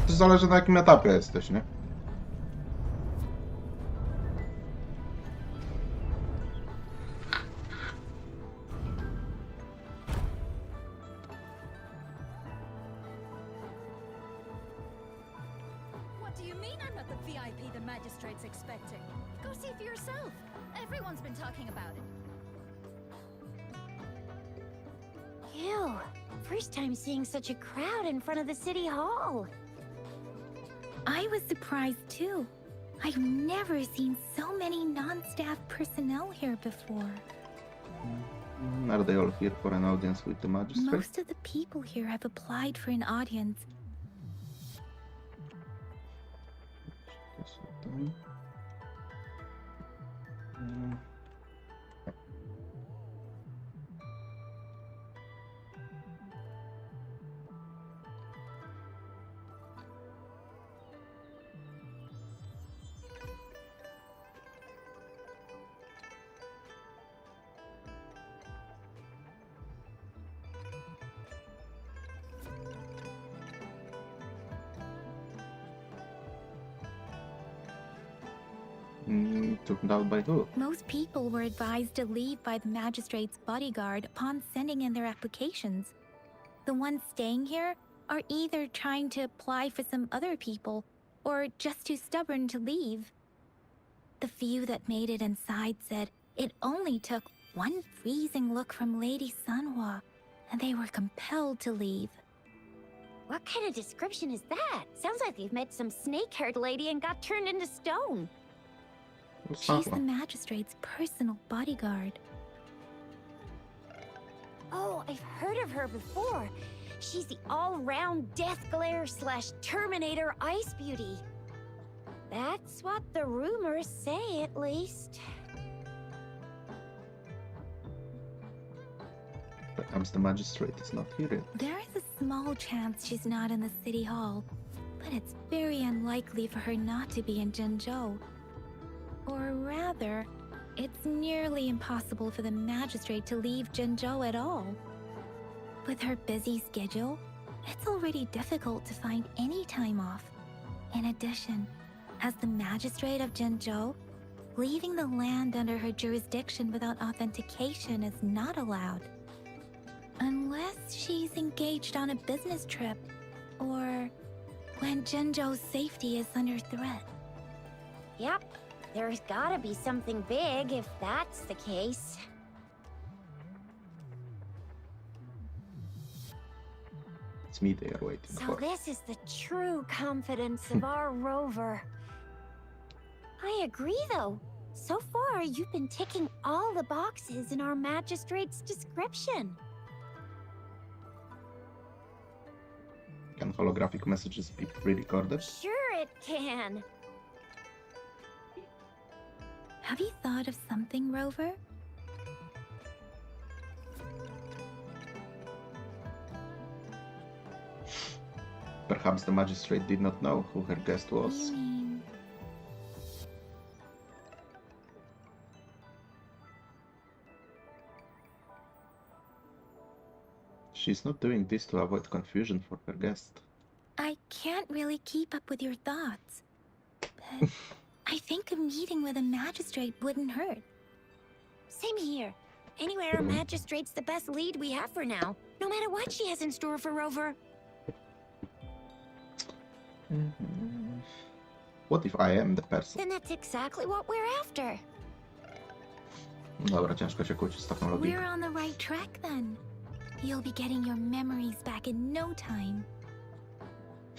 To zależy na jakim etapie jesteś, nie? What do you mean I'm not the VIP the magistrate's expecting? Go see for yourself. Everyone's been talking about it. Ew. First time seeing such a crowd in front of the city hall. I was surprised too. I've never seen so many non-staff personnel here before. Are they all here for an audience with the magistrate? Most of the people here have applied for an audience. Took out by who? Most people were advised to leave by the magistrate's bodyguard upon sending in their applications. The ones staying here are either trying to apply for some other people or just too stubborn to leave. The few that made it inside said it only took one freezing look from Lady Sanhua, and they were compelled to leave. What kind of description is that? Sounds like you've met some snake-haired lady and got turned into stone. She's the magistrate's personal bodyguard. Oh, I've heard of her before. She's the all-round Death Glare / Terminator Ice Beauty. That's what the rumors say, at least. Perhaps the magistrate is not here yet. There is a small chance she's not in the city hall, but it's very unlikely for her not to be in Jinzhou. Or rather, it's nearly impossible for the magistrate to leave Jinzhou at all. With her busy schedule, it's already difficult to find any time off. In addition, as the magistrate of Jinzhou, leaving the land under her jurisdiction without authentication is not allowed. Unless she's engaged on a business trip, or when Jinzhou's safety is under threat. Yep, there's gotta be something big if that's the case. It's me they are waiting So for. this is the true confidence of our rover. I agree, though. So far, you've been ticking all the boxes in our magistrate's description. Can holographic messages be pre-recorded? Sure it can. Have you thought of something, Rover? Perhaps the magistrate did not know who her guest was. You mean... She's not doing this to avoid confusion for her guest. I can't really keep up with your thoughts. But I think a meeting with a magistrate wouldn't hurt. Same here. Anyway, our magistrate's the best lead we have for now, no matter what she has in store for Rover. What if I am the person? Then that's exactly what we're after. Dobra, ciężko się kłócić z taką logiką. We're on the right track then. You'll be getting your memories back in no time.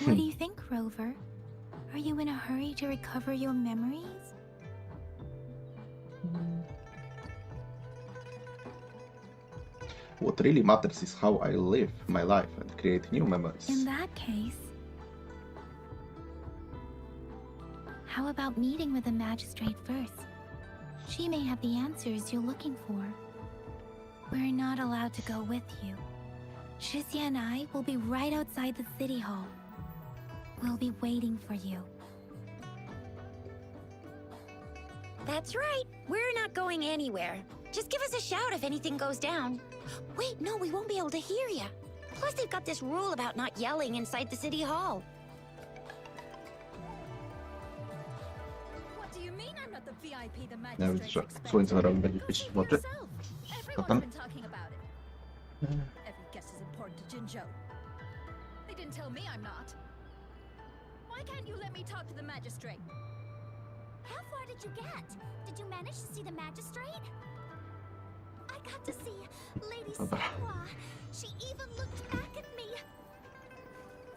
What do you think, Rover? Are you in a hurry to recover your memories? What really matters is how I live my life and create new memories. In that case, how about meeting with the magistrate first? She may have the answers you're looking for. We're not allowed to go with you. Shizia and I will be right outside the city hall. We'll be waiting for you. That's right. We're not going anywhere. Just give us a shout if anything goes down. Wait, no, we won't be able to hear ya. Plus, they've got this rule about not yelling inside the city hall. What do you mean I'm not the VIP the Ja widzę, magistrate's że expecting? słońce zaraz będzie Go świecić see w for oczy. yourself. Co Everyone's tam? been talking about it. Every guest is important to Jinzhou. They didn't tell me I'm not. Why can't you let me talk to the magistrate? How far did you get? Did you manage to see the magistrate? I got to see Lady Dobra. Sanhua. She even looked back at me.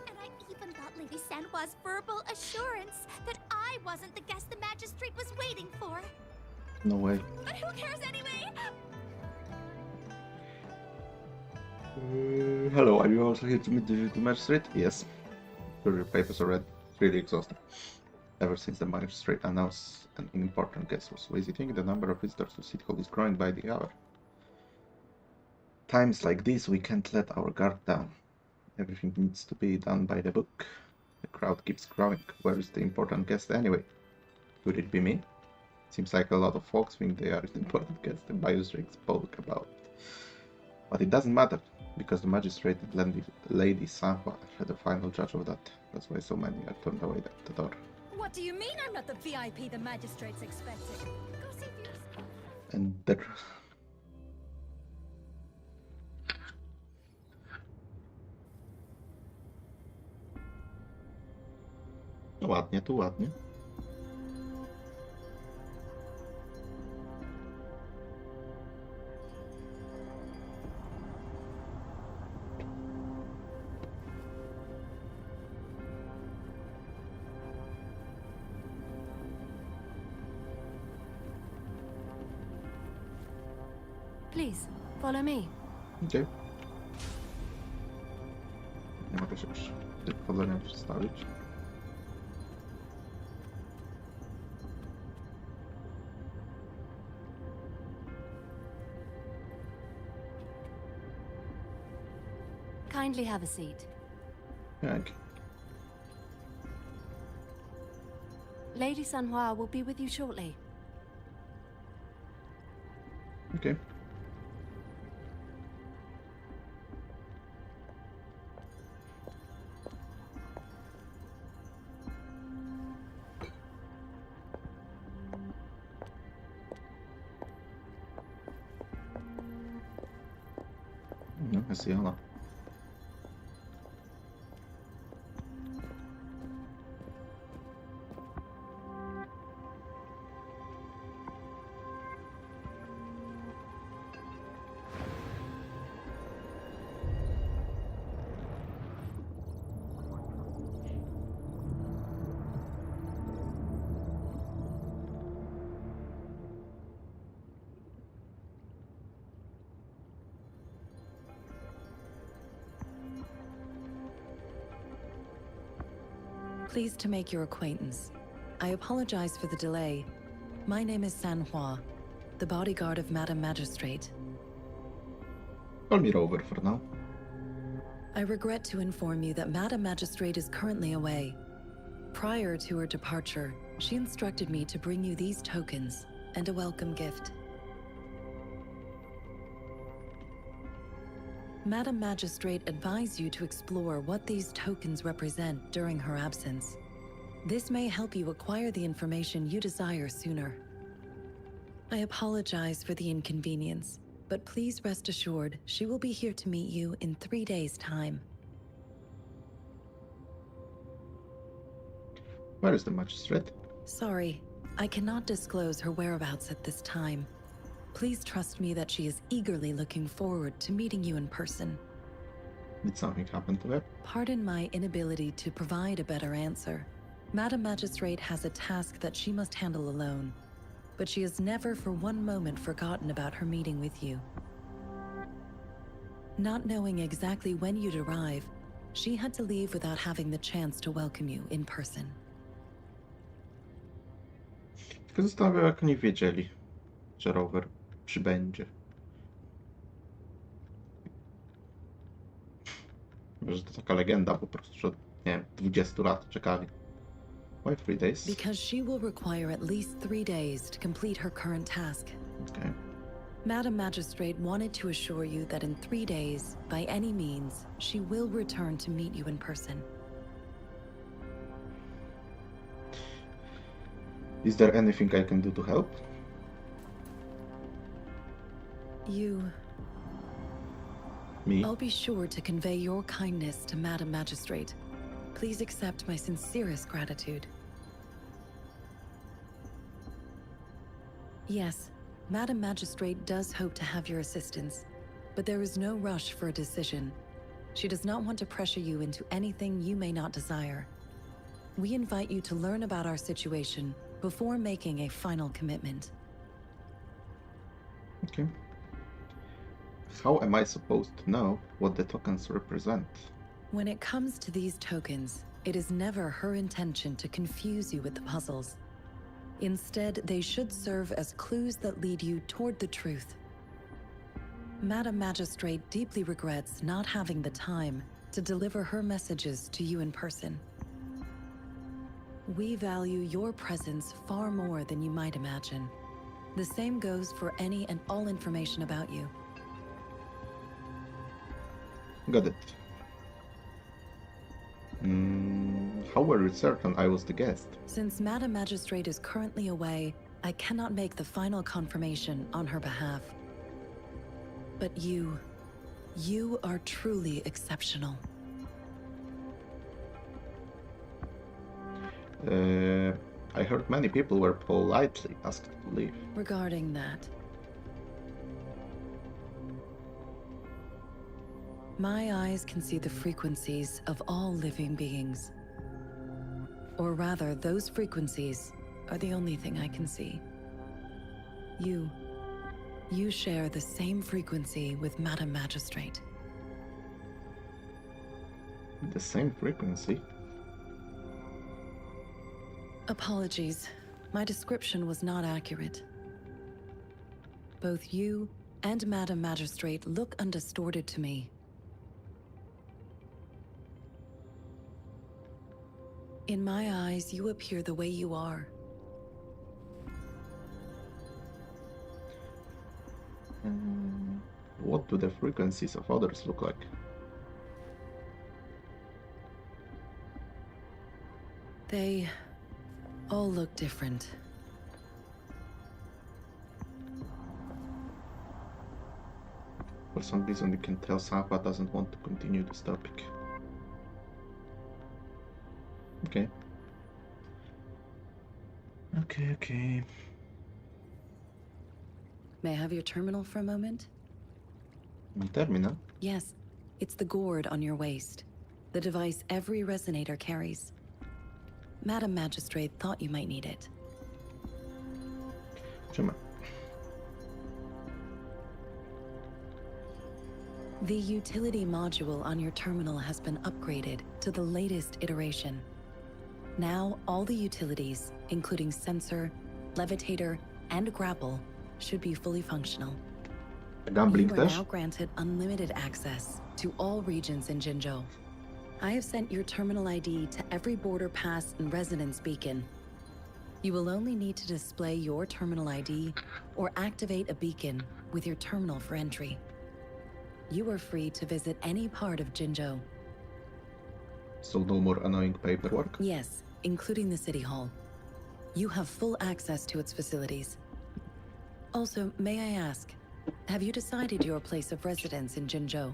And I even got Lady Sanhua's verbal assurance that I wasn't the guest the magistrate was waiting for. No way. But who cares anyway? Hello, are you also here to meet the magistrate? Yes. Sure, your papers are read. It's really exhausting. Ever since the magistrate announced an important guest was visiting, the number of visitors to City Hall is growing by the hour. Times like this, we can't let our guard down. Everything needs to be done by the book. The crowd keeps growing. Where is the important guest anyway? Could it be me? Seems like a lot of folks think they are the important guest the magistrate spoke about. But it doesn't matter, because the magistrate and Lady Sanhua had the final judge of that. That's why so many are turned away at the door. What do you mean I'm not the VIP the magistrate's expecting? Go see for yourself. And there... Ładnie, tu ładnie. Please, follow me. Okej. Nie mogę się już w tym wchodzeniu przestawić. Kindly have a seat. Okay. Lady Sanhua will be with you shortly. Okay. No, jest i ona. Pleased to make your acquaintance. I apologize for the delay. My name is Sanhua, the bodyguard of Madam Magistrate. Call me Rover for now. I regret to inform you that Madam Magistrate is currently away. Prior to her departure, she instructed me to bring you these tokens and a welcome gift. Madam Magistrate advised you to explore what these tokens represent during her absence. This may help you acquire the information you desire sooner. I apologize for the inconvenience, but please rest assured she will be here to meet you in 3 days' time. Where is the magistrate? Sorry, I cannot disclose her whereabouts at this time. Please trust me that she is eagerly looking forward to meeting you in person. Did something happen to her? Pardon my inability to provide a better answer. Madam Magistrate has a task that she must handle alone, but she has never for one moment forgotten about her meeting with you. Not knowing exactly when you'd arrive, she had to leave without having the chance to welcome you in person. Tylko zastanawiam, jak nie wiedzieli, że Rover przybędzie. Może to taka legenda po prostu, że nie wiem, 20 lat czekali. Why 3 days? Because she will require at least 3 days to complete her current task. Okay. Madam Magistrate wanted to assure you that in 3 days, by any means, she will return to meet you in person. Is there anything I can do to help? Me? I'll be sure to convey your kindness to Madam Magistrate. Please accept my sincerest gratitude. Yes, Madam Magistrate does hope to have your assistance, but there is no rush for a decision. She does not want to pressure you into anything you may not desire. We invite you to learn about our situation before making a final commitment. Okay. How am I supposed to know what the tokens represent? When it comes to these tokens, it is never her intention to confuse you with the puzzles. Instead, they should serve as clues that lead you toward the truth. Madam Magistrate deeply regrets not having the time to deliver her messages to you in person. We value your presence far more than you might imagine. The same goes for any and all information about you. Got it. How were you certain I was the guest? Since Madam Magistrate is currently away, I cannot make the final confirmation on her behalf. But you are truly exceptional. I heard many people were politely asked to leave. Regarding that, my eyes can see the frequencies of all living beings. Or rather, those frequencies are the only thing I can see. You share the same frequency with Madam Magistrate. The same frequency? Apologies, my description was not accurate. Both you and Madam Magistrate look undistorted to me. In my eyes, you appear the way you are. What do the frequencies of others look like? They all look different. For some reason, you can tell Sapa doesn't want to continue this topic. Okay. Okay. May I have your terminal for a moment? Terminal? Yes, it's the gourd on your waist. The device every resonator carries. Madam Magistrate thought you might need it. Czemu? The utility module on your terminal has been upgraded to the latest iteration. Now, all the utilities, including sensor, levitator, and grapple, should be fully functional. Gambling You are też? now granted unlimited access to all regions in Jinzhou. I have sent your terminal ID to every border pass and residence beacon. You will only need to display your terminal ID or activate a beacon with your terminal for entry. You are free to visit any part of Jinzhou. So no more annoying paperwork? Yes, including the City Hall. You have full access to its facilities. Also, may I ask, have you decided your place of residence in Jinzhou?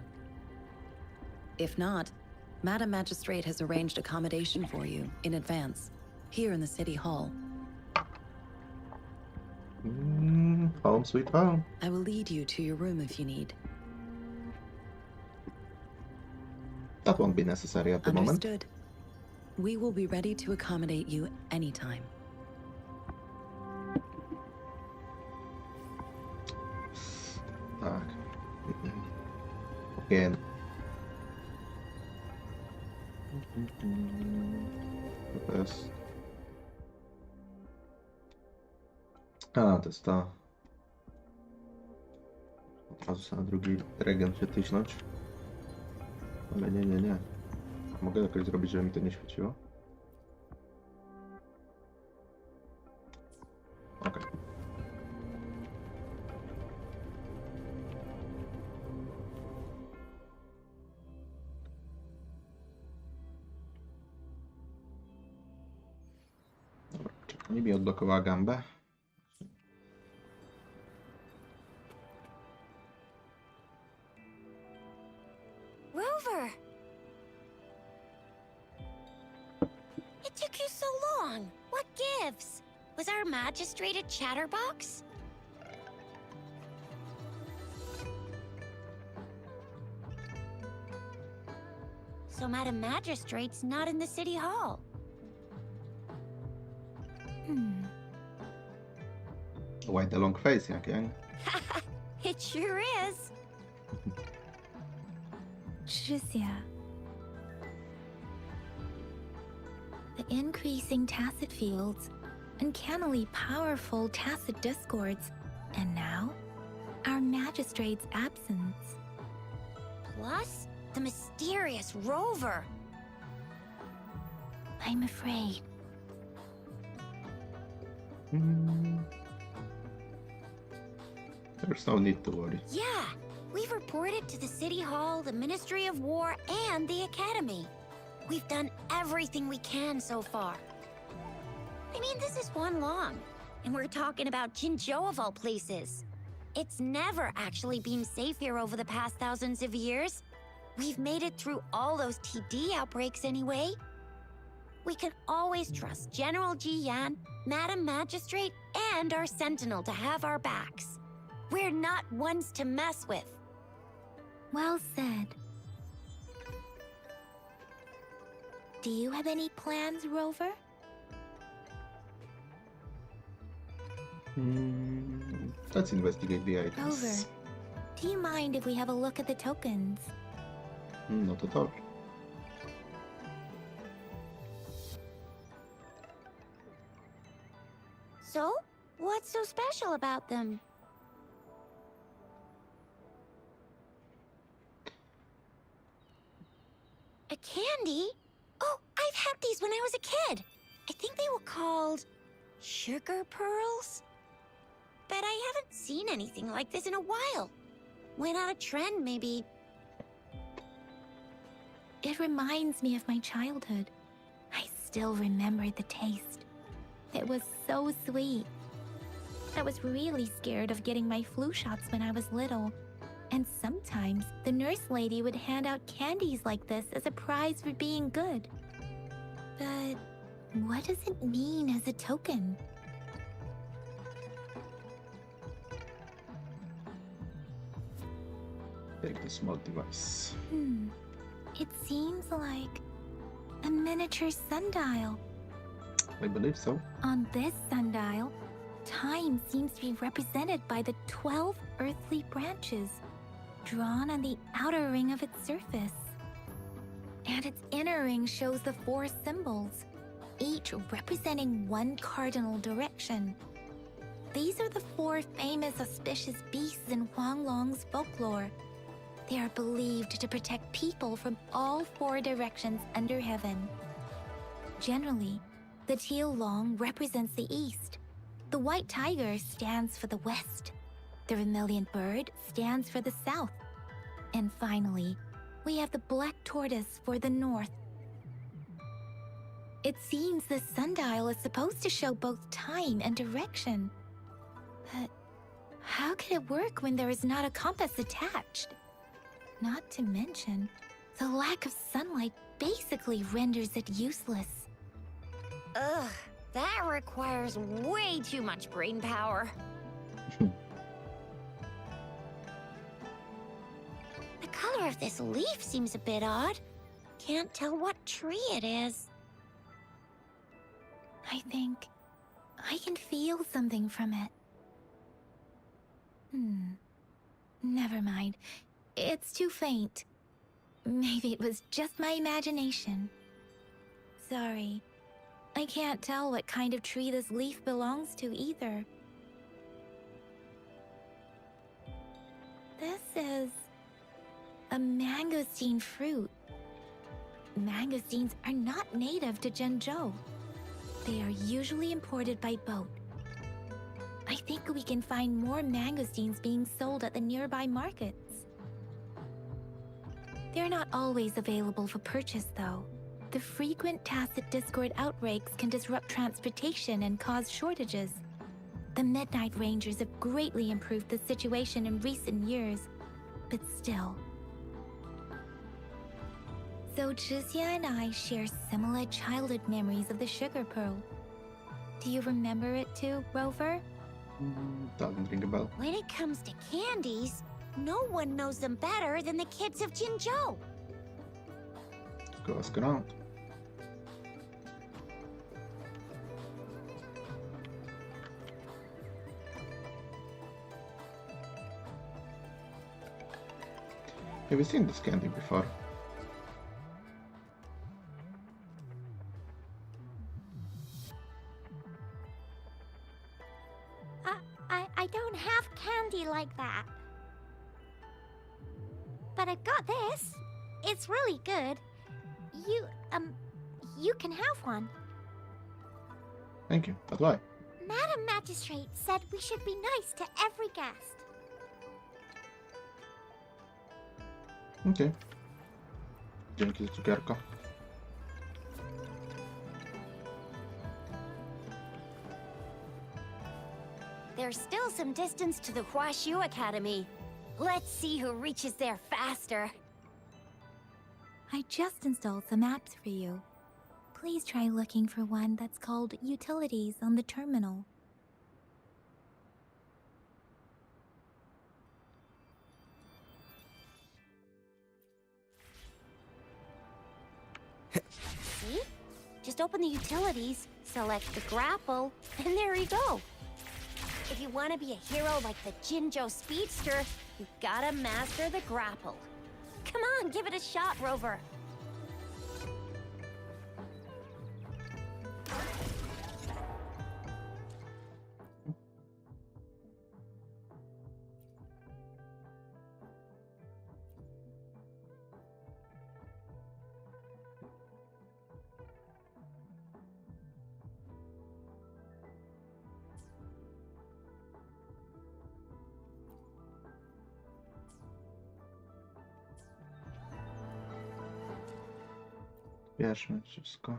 If not, Madam Magistrate has arranged accommodation for you in advance, here in the City Hall. Home sweet home. I will lead you to your room if you need. That won't be necessary at the moment. Understood. We will be ready to accommodate you anytime. Tak. Again. To jest... A, to jest to. Od razu sobie na drugi region się tyśnąć. Ale nie. Mogę jakoś zrobić, żeby mi to nie świeciło? Okej. Dobra, czekaj, mi odblokowała gambę. Rover! It took you so long. What gives? Was our magistrate a chatterbox? So Madam Magistrate's not in the City Hall. Why the long face, jak Yang? It sure is. 是下. The increasing tacit fields, uncannily powerful tacit discords, and now, our magistrate's absence. Plus, the mysterious Rover. I'm afraid. There's no need to worry. Yeah, we've reported to the City Hall, the Ministry of War, and the Academy. We've done everything we can so far. I mean, this is one long, and we're talking about Jinzhou of all places. It's never actually been safe here over the past thousands of years. We've made it through all those TD outbreaks anyway. We can always trust General Ji Yan, Madam Magistrate, and our Sentinel to have our backs. We're not ones to mess with. Well said. Do you have any plans, Rover? Let's investigate the items. Rover, do you mind if we have a look at the tokens? Not at all. So, what's so special about them? A candy? Oh, I I've had these when I was a kid. I think they were called sugar pearls. But I haven't seen anything like this in a while. Went out of trend, maybe. It reminds me of my childhood. I still remember the taste. It was so sweet. I was really scared of getting my flu shots when I was little. And sometimes the nurse lady would hand out candies like this as a prize for being good. But what does it mean as a token? Take the small device. It seems like a miniature sundial. I believe so. On this sundial, time seems to be represented by the 12 earthly branches drawn on the outer ring of its surface. And its inner ring shows the 4 symbols, each representing one cardinal direction. These are the 4 famous auspicious beasts in Huanglong's folklore. They are believed to protect people from all 4 directions under heaven. Generally, the teal long represents the east. The white tiger stands for the west. The vermilion bird stands for the south. And finally, we have the black tortoise for the north. It seems the sundial is supposed to show both time and direction. But how can it work when there is not a compass attached? Not to mention, the lack of sunlight basically renders it useless. Ugh, that requires way too much brain power. The color of this leaf seems a bit odd. Can't tell what tree it is. I think I can feel something from it. Never mind. It's too faint. Maybe it was just my imagination. Sorry. I can't tell what kind of tree this leaf belongs to either. This is a mangosteen fruit. Mangosteens are not native to Zhengzhou. They are usually imported by boat. I think we can find more mangosteens being sold at the nearby markets. They're not always available for purchase, though. The frequent tacit discord outbreaks can disrupt transportation and cause shortages. The Midnight Rangers have greatly improved the situation in recent years, but still. So Zhixia and I share similar childhood memories of the sugar pearl. Do you remember it too, Rover? Doesn't ring a bell. When it comes to candies, no one knows them better than the kids of Jinzhou. Let's go ask around. Have you seen this candy before? I don't have candy like that. But I've got this. It's really good. You can have one. Thank you. But why? Madam Magistrate said we should be nice to every guest. Okay. Dzięki za cukierko. There's still some distance to the Huaxiu Academy. Let's see who reaches there faster. I just installed some apps for you. Please try looking for one that's called Utilities on the terminal. See? Just open the utilities, select the grapple, and there you go. If you want to be a hero like the Jinzhou Speedster, you gotta master the grapple. Come on, give it a shot, Rover. Bierzmy wszystko.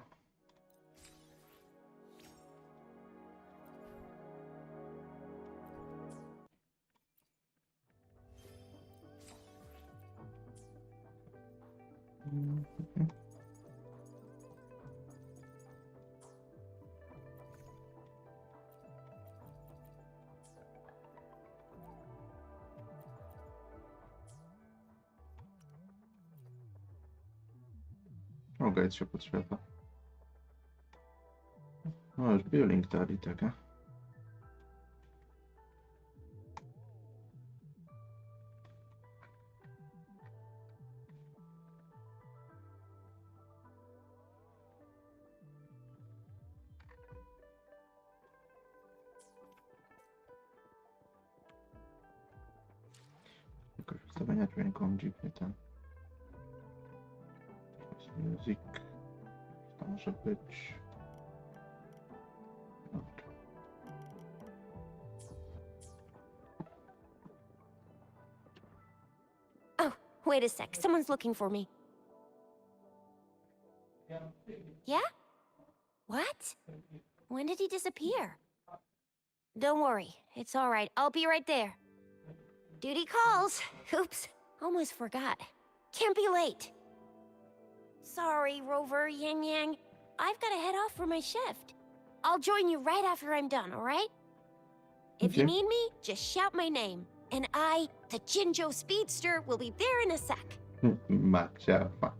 Mogę się podświetla. No już biolink dali tego. Tylko ustawienia dźwięku on dziwnie ten. Music. To może być. Dobra. Oh, wait a sec. Someone's looking for me. Yeah? What? When did he disappear? Don't worry. It's all right. I'll be right there. Duty calls. Oops. Almost forgot. Can't be late. Sorry, Rover, Yang Yang. I've got to head off for my shift. I'll join you right after I'm done, all right? If you Okay. need me, just shout my name. And I, the Jinjo Speedster, will be there in a sec. Macia, fuck.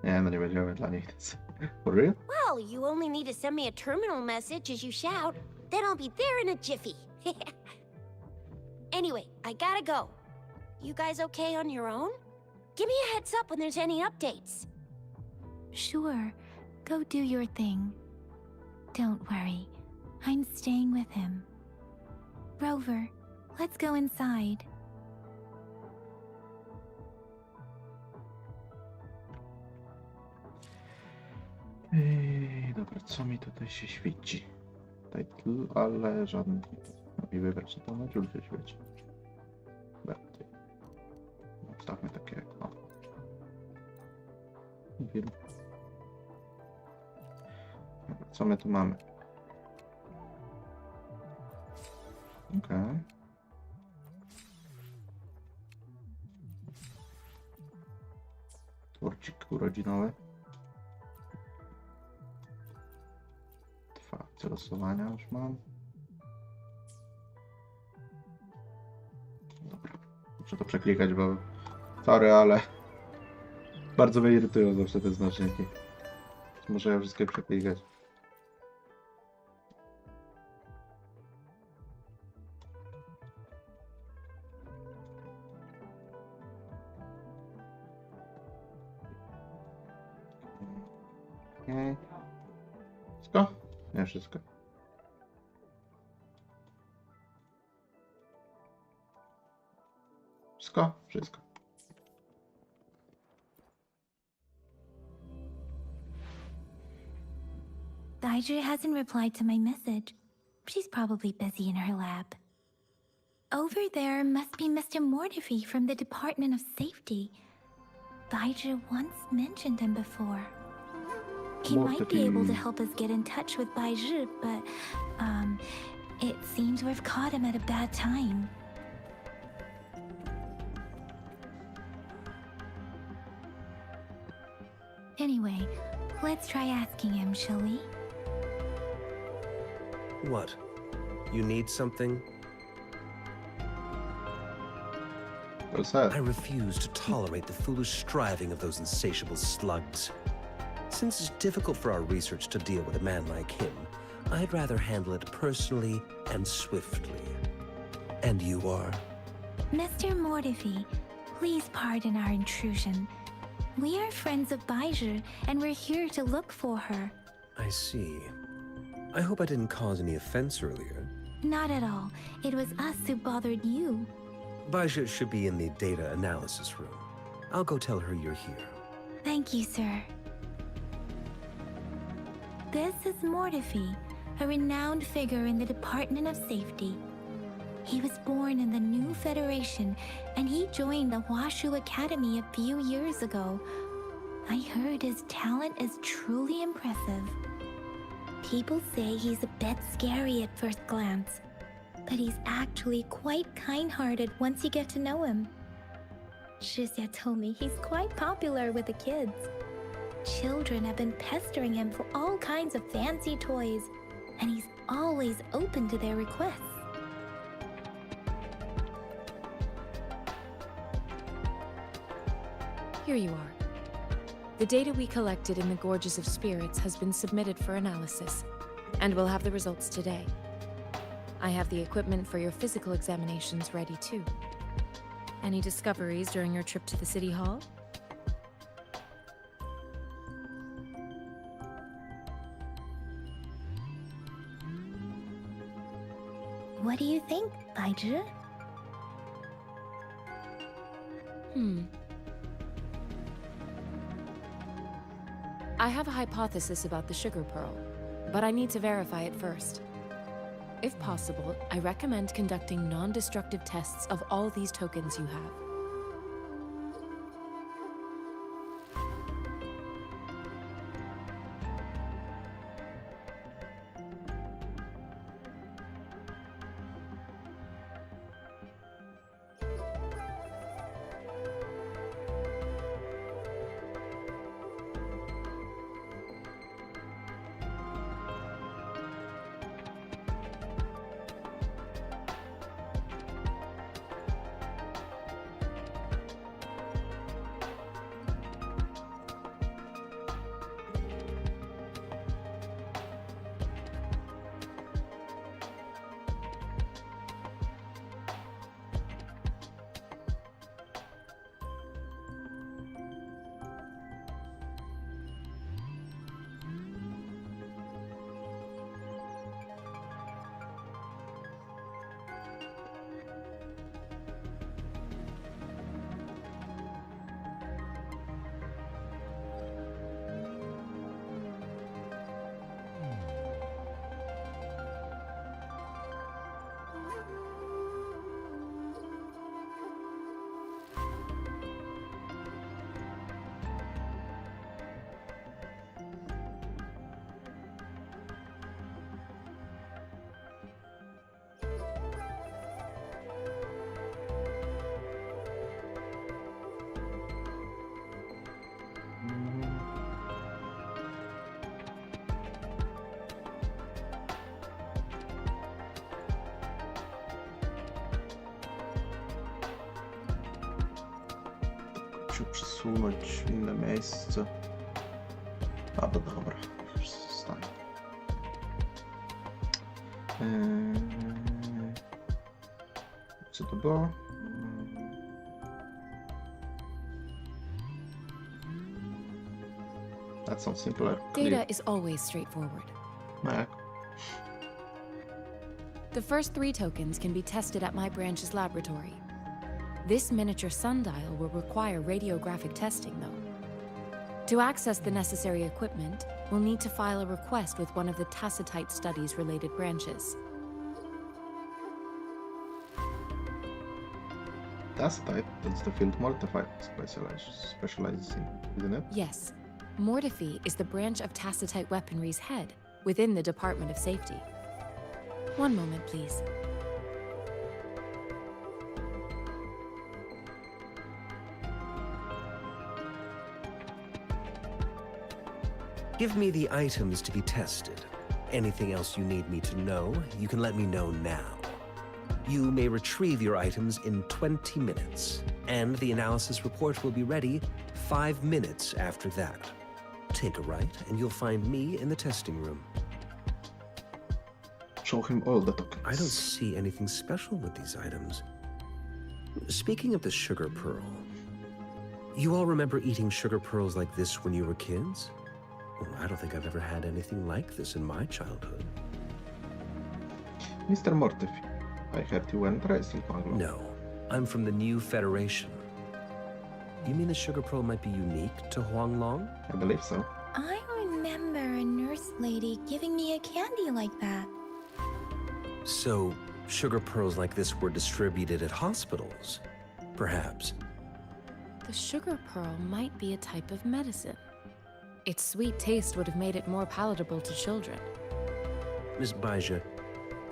Nie, no nie będziemy dla nich nic. For real? Well, you only need to send me a terminal message as you shout. Then I'll be there in a jiffy. Anyway, I gotta go. You guys okay on your own? Give me a heads up when there's any updates. Sure, go do your thing. Don't worry, I'm staying with him. Rover, let's go inside. Dobra, co mi tutaj się świeci? Title, ale żadnych nie mogę mi wybrać, to na dziur się świeci. Berty. Wstawmy takie jak o. Film. Dobra, co my tu mamy? Okej. Torcik urodzinowy. 2 akcje losowania już mam. Dobra. Muszę to przeklikać, bo sorry, ale bardzo mnie irytują zawsze te znaczniki. Muszę ja wszystkie przeklikać. Okay. Wszystko? Nie wszystko. Wszystko? Wszystko. Daiju hasn't replied to my message. She's probably busy in her lab. Over there must be Mr. Mortifi from the Department of Safety. Daiju once mentioned him before. He might be able to help us get in touch with Baizhi, but, it seems we've caught him at a bad time. Anyway, let's try asking him, shall we? What? You need something? Well said. I refuse to tolerate the foolish striving of those insatiable slugs. Since it's difficult for our research to deal with a man like him, I'd rather handle it personally and swiftly. And you are? Mr. Mortifi, please pardon our intrusion. We are friends of Baizhi, and we're here to look for her. I see. I hope I didn't cause any offense earlier. Not at all. It was us who bothered you. Baisha should be in the data analysis room. I'll go tell her you're here. Thank you, sir. This is Mortifi, a renowned figure in the Department of Safety. He was born in the new Federation, and he joined the Washu Academy a few years ago. I heard his talent is truly impressive. People say he's a bit scary at first glance, but he's actually quite kind-hearted once you get to know him. Shizia told me he's quite popular with the kids. Children have been pestering him for all kinds of fancy toys, and he's always open to their requests. Here you are. The data we collected in the Gorges of Spirits has been submitted for analysis, and we'll have the results today. I have the equipment for your physical examinations ready too. Any discoveries during your trip to the City Hall? What do you think, Baizhi? I have a hypothesis about the sugar pearl, but I need to verify it first. If possible, I recommend conducting non-destructive tests of all these tokens you have. Muszę przesunąć w inne miejsce. A, to dobra, już zostanie. Co to było? That sounds simpler. Data is always straightforward. No jak? The first 3 tokens can be tested at my branch's laboratory. This miniature sundial will require radiographic testing, though. To access the necessary equipment, we'll need to file a request with one of the Tacitite Studies-related branches. Tacitite, that's the field Mortified specializes in, isn't it? Yes. Mortify is the branch of Tacitite Weaponry's head within the Department of Safety. One moment, please. Give me the items to be tested. Anything else you need me to know, you can let me know now. You may retrieve your items in 20 minutes, and the analysis report will be ready 5 minutes after that. Take a right, and you'll find me in the testing room. Show him all the tokens. I don't see anything special with these items. Speaking of the sugar pearl, you all remember eating sugar pearls like this when you were kids? Well, I don't think I've ever had anything like this in my childhood. Mr. Mortifi, I heard you went racing Huanglong. No, I'm from the New Federation. You mean the sugar pearl might be unique to Huanglong? I believe so. I remember a nurse lady giving me a candy like that. So, sugar pearls like this were distributed at hospitals, perhaps. The sugar pearl might be a type of medicine. Its sweet taste would have made it more palatable to children. Miss Baija,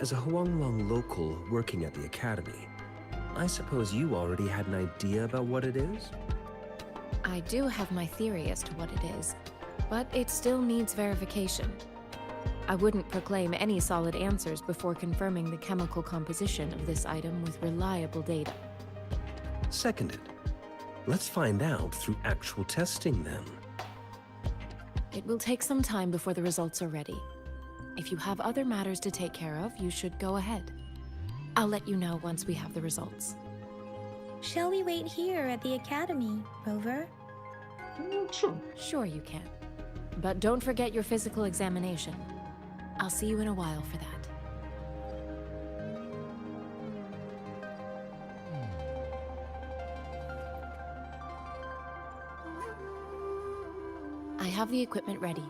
as a Huanglong local working at the academy, I suppose you already had an idea about what it is? I do have my theory as to what it is, but it still needs verification. I wouldn't proclaim any solid answers before confirming the chemical composition of this item with reliable data. Seconded. Let's find out through actual testing then. It will take some time before the results are ready. If you have other matters to take care of, you should go ahead. I'll let you know once we have the results. Shall we wait here at the academy, Rover? Sure. Sure you can. But don't forget your physical examination. I'll see you in a while for that. I have the equipment ready.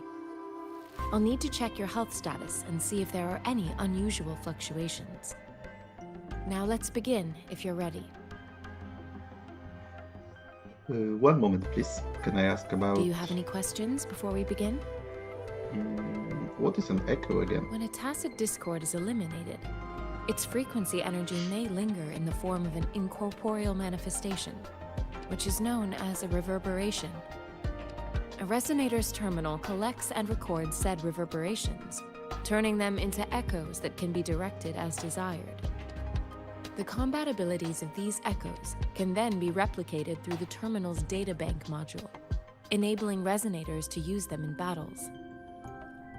I'll need to check your health status and see if there are any unusual fluctuations. Now let's begin, if you're ready. One moment, please. Can I ask about... Do you have any questions before we begin? What is an echo again? When a tacit discord is eliminated, its frequency energy may linger in the form of an incorporeal manifestation, which is known as a reverberation. A resonator's terminal collects and records said reverberations, turning them into echoes that can be directed as desired. The combat abilities of these echoes can then be replicated through the terminal's databank module, enabling resonators to use them in battles.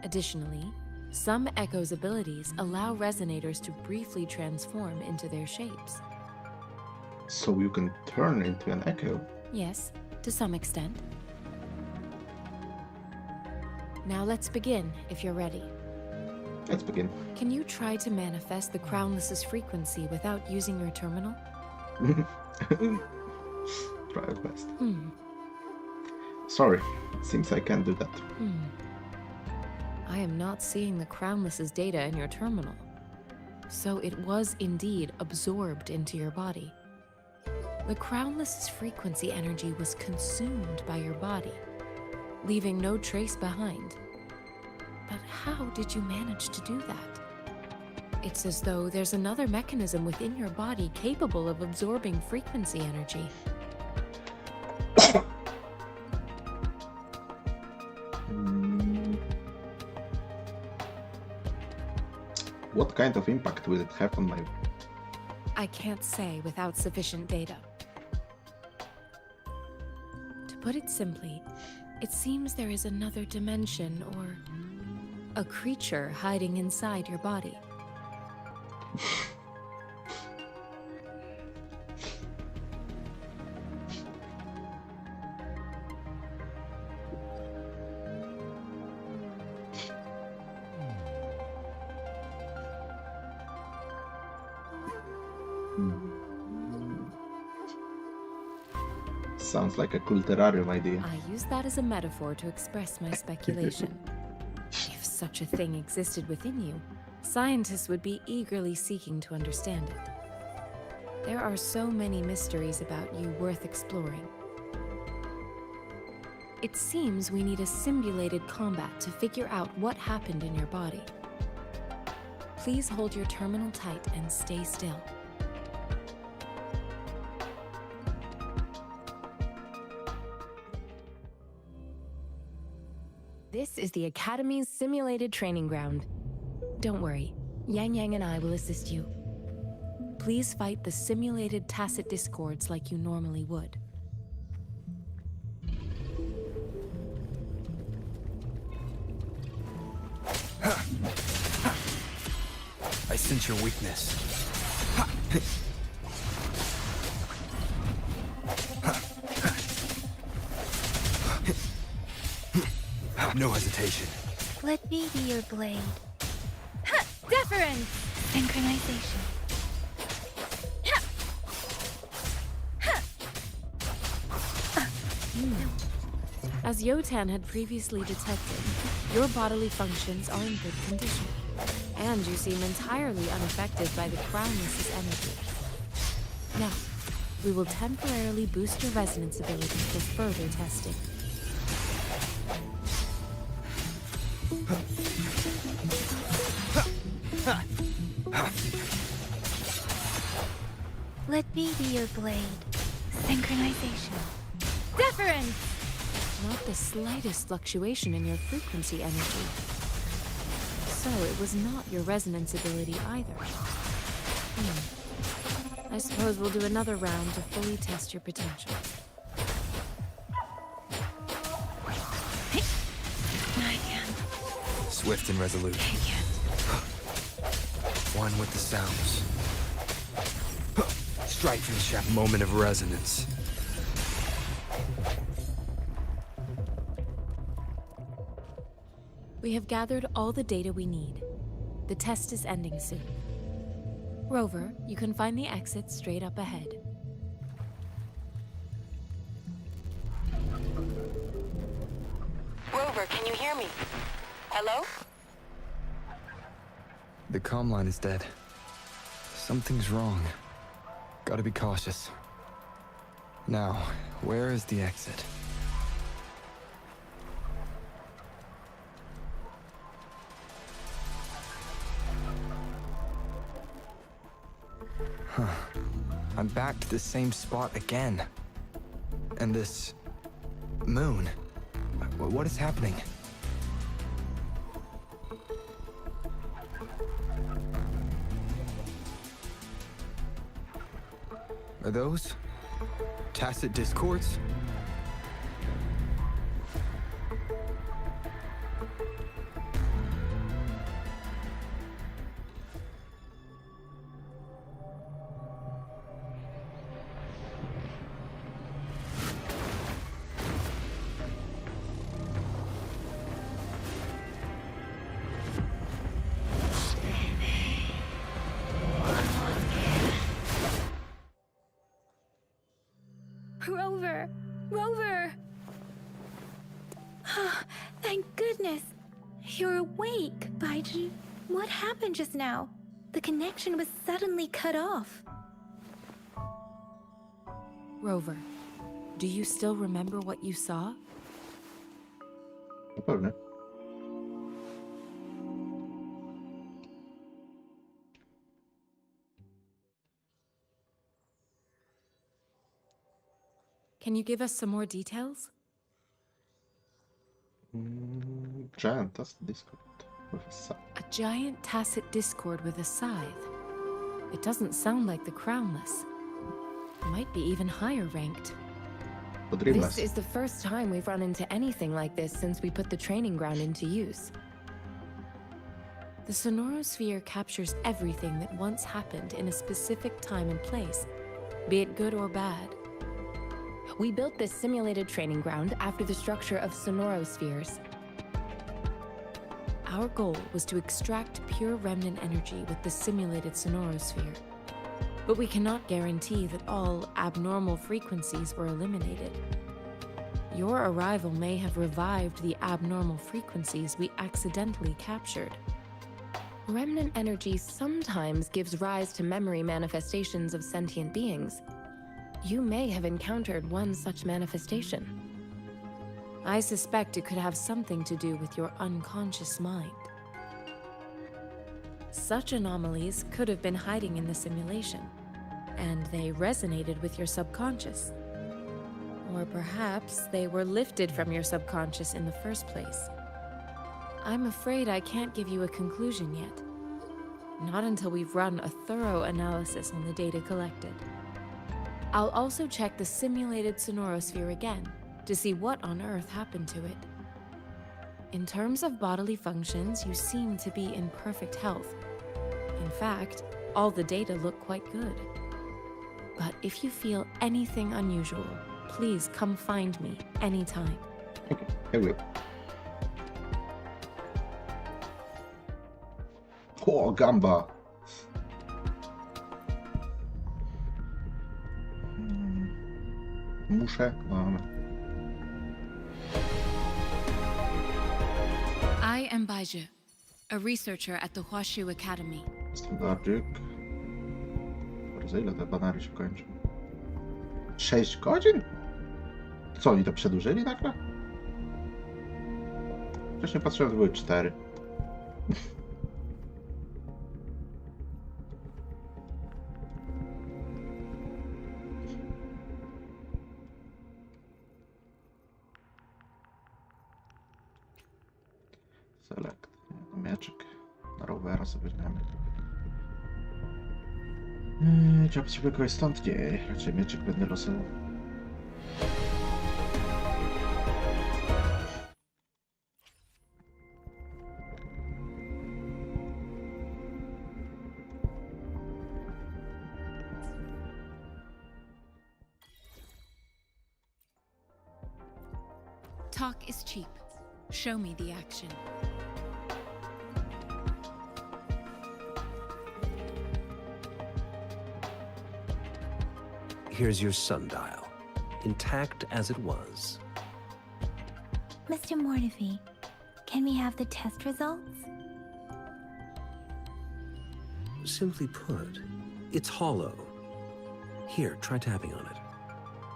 Additionally, some echoes' abilities allow resonators to briefly transform into their shapes. So you can turn into an echo? Yes, to some extent. Now let's begin, if you're ready. Let's begin. Can you try to manifest the Crownless's frequency without using your terminal? Try our best. Sorry, seems I can't do that. I am not seeing the Crownless's data in your terminal. So it was indeed absorbed into your body. The Crownless's frequency energy was consumed by your body, leaving no trace behind. But how did you manage to do that? It's as though there's another mechanism within your body capable of absorbing frequency energy. What kind of impact will it have on my... I can't say without sufficient data. To put it simply, it seems there is another dimension or a creature hiding inside your body. Sounds like a culterarium idea. I use that as a metaphor to express my speculation. If such a thing existed within you, scientists would be eagerly seeking to understand it. There are so many mysteries about you worth exploring. It seems we need a simulated combat to figure out what happened in your body. Please hold your terminal tight and stay still. This is the Academy's simulated training ground. Don't worry, Yang Yang and I will assist you. Please fight the simulated tacit discords like you normally would. I sense your weakness. No hesitation. Let me be your blade. Ha! Deference! Synchronization. As Yotan had previously detected, your bodily functions are in good condition, and you seem entirely unaffected by the Crownless's energy. Now, we will temporarily boost your resonance ability for further testing. Let me be your blade. Synchronization. Deference! Not the slightest fluctuation in your frequency energy. So it was not your resonance ability either. I suppose we'll do another round to fully test your potential. I can. Swift and resolute. Take it. One with the sounds. Strike from the shaft. Moment of resonance. We have gathered all the data we need. The test is ending soon. Rover, you can find the exit straight up ahead. Rover, can you hear me? Hello? The comm line is dead. Something's wrong. Gotta be cautious. Now, where is the exit? Huh. I'm back to the same spot again. And this... moon. What is happening? Are those tacit discords? Rover! Rover! Thank goodness! You're awake, Baiju. What happened just now? The connection was suddenly cut off. Rover, do you still remember what you saw? Pewnie. Can you give us some more details? Giant tacit discord with a scythe. A giant tacit discord with a scythe. It doesn't sound like the crownless. Might be even higher ranked. This is the first time we've run into anything like this since we put the training ground into use. The sonorosphere captures everything that once happened in a specific time and place, be it good or bad. We built this simulated training ground after the structure of sonorospheres. Our goal was to extract pure remnant energy with the simulated sonorosphere. But we cannot guarantee that all abnormal frequencies were eliminated. Your arrival may have revived the abnormal frequencies we accidentally captured. Remnant energy sometimes gives rise to memory manifestations of sentient beings. You may have encountered one such manifestation. I suspect it could have something to do with your unconscious mind. Such anomalies could have been hiding in the simulation, and they resonated with your subconscious. Or perhaps they were lifted from your subconscious in the first place. I'm afraid I can't give you a conclusion yet. Not until we've run a thorough analysis on the data collected. I'll also check the simulated sonorosphere again to see what on earth happened to it. In terms of bodily functions, you seem to be in perfect health. In fact, all the data look quite good. But if you feel anything unusual, please come find me anytime. Okay, I will. Oh, gamba! Muszę. Mamy. I am Baiju, a researcher at the Huashu Academy. Standardyk. Bardzo ile te banery się kończą? 6 godzin? Co, oni to przedłużyli nagle? Wcześniej patrzyłem, to były 4. Select. Mieczek. Na rowera sobie weźmiemy. Trzeba potrzebuje kogoś stąd? Nie, raczej mieczek będę losował. Talk is cheap. Show me the action. Here's your sundial, intact as it was. Mr. Mortefi, can we have the test results? Simply put, it's hollow. Here, try tapping on it.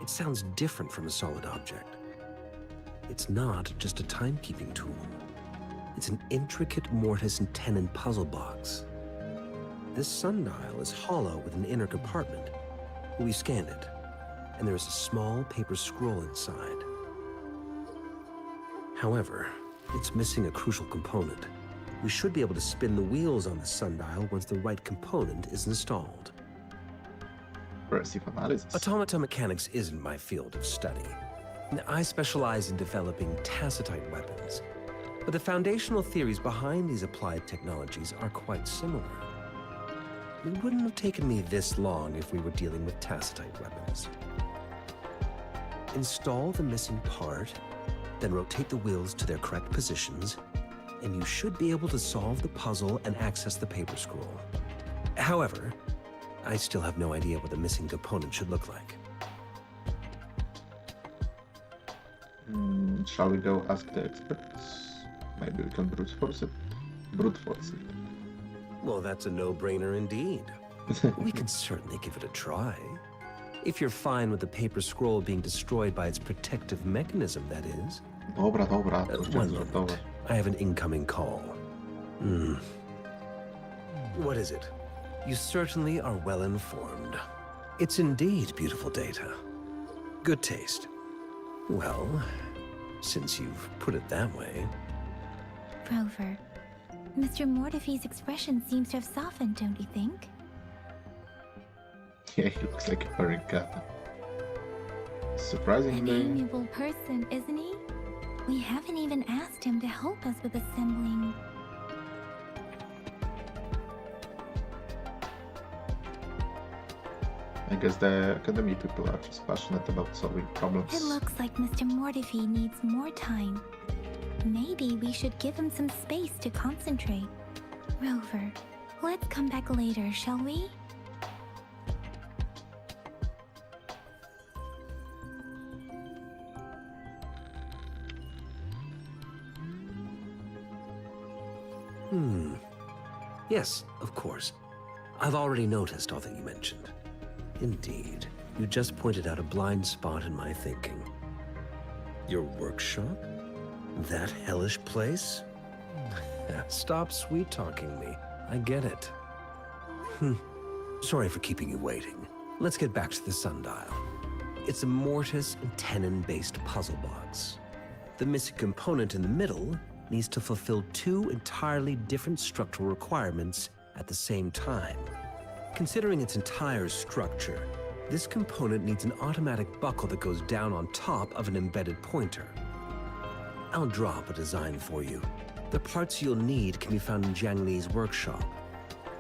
It sounds different from a solid object. It's not just a timekeeping tool. It's an intricate mortise and tenon puzzle box. This sundial is hollow with an inner compartment. We scanned it, and there is a small paper scroll inside. However, it's missing a crucial component. We should be able to spin the wheels on the sundial once the right component is installed. Automata mechanics isn't my field of study. I specialize in developing tacitite weapons, but the foundational theories behind these applied technologies are quite similar. It wouldn't have taken me this long if we were dealing with tacitite weapons. Install the missing part, then rotate the wheels to their correct positions, and you should be able to solve the puzzle and access the paper scroll. However, I still have no idea what the missing component should look like. Shall we go ask the experts? Maybe we can brute force it. Brute force it. Well, that's a no-brainer indeed. We can certainly give it a try. If you're fine with the paper scroll being destroyed by its protective mechanism, that is. Dobra. One moment. I have an incoming call. What is it? You certainly are well informed. It's indeed beautiful data. Good taste. Well, since you've put it that way. Rover, Mr. Mortefi's expression seems to have softened, don't you think? Yeah, he looks like a furry cat. An Surprisingly... amiable person, isn't he? We haven't even asked him to help us with assembling. I guess the academy people are just passionate about solving problems. It looks like Mr. Mortefi needs more time. Maybe we should give him some space to concentrate. Rover, let's come back later, shall we? Yes, of course. I've already noticed all that you mentioned. Indeed, you just pointed out a blind spot in my thinking. Your workshop? That hellish place? Stop sweet-talking me. I get it. Sorry for keeping you waiting. Let's get back to the sundial. It's a mortise and tenon-based puzzle box. The missing component in the middle needs to fulfill two entirely different structural requirements at the same time. Considering its entire structure, this component needs an automatic buckle that goes down on top of an embedded pointer. I'll drop a design for you. The parts you'll need can be found in Jiang Li's workshop.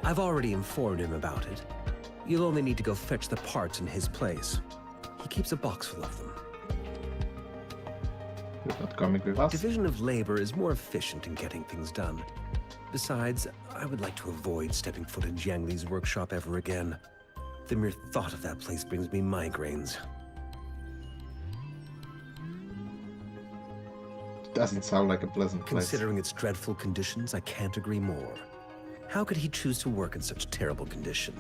I've already informed him about it. You'll only need to go fetch the parts in his place. He keeps a box full of them. You're not coming with us? Division of labor is more efficient in getting things done. Besides, I would like to avoid stepping foot in Jiang Li's workshop ever again. The mere thought of that place brings me migraines. Doesn't sound like a pleasant place. Considering its dreadful conditions, I can't agree more. How could he choose to work in such terrible condition?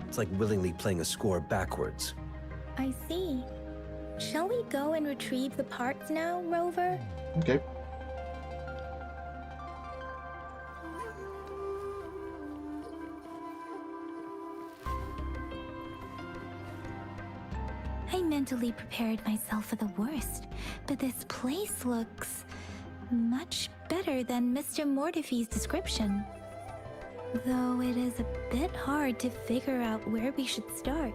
It's like willingly playing a score backwards. I see. Shall we go and retrieve the parts now, Rover? Okay. I mentally prepared myself for the worst, but this place looks much better than Mr. Mortifee's description. Though it is a bit hard to figure out where we should start.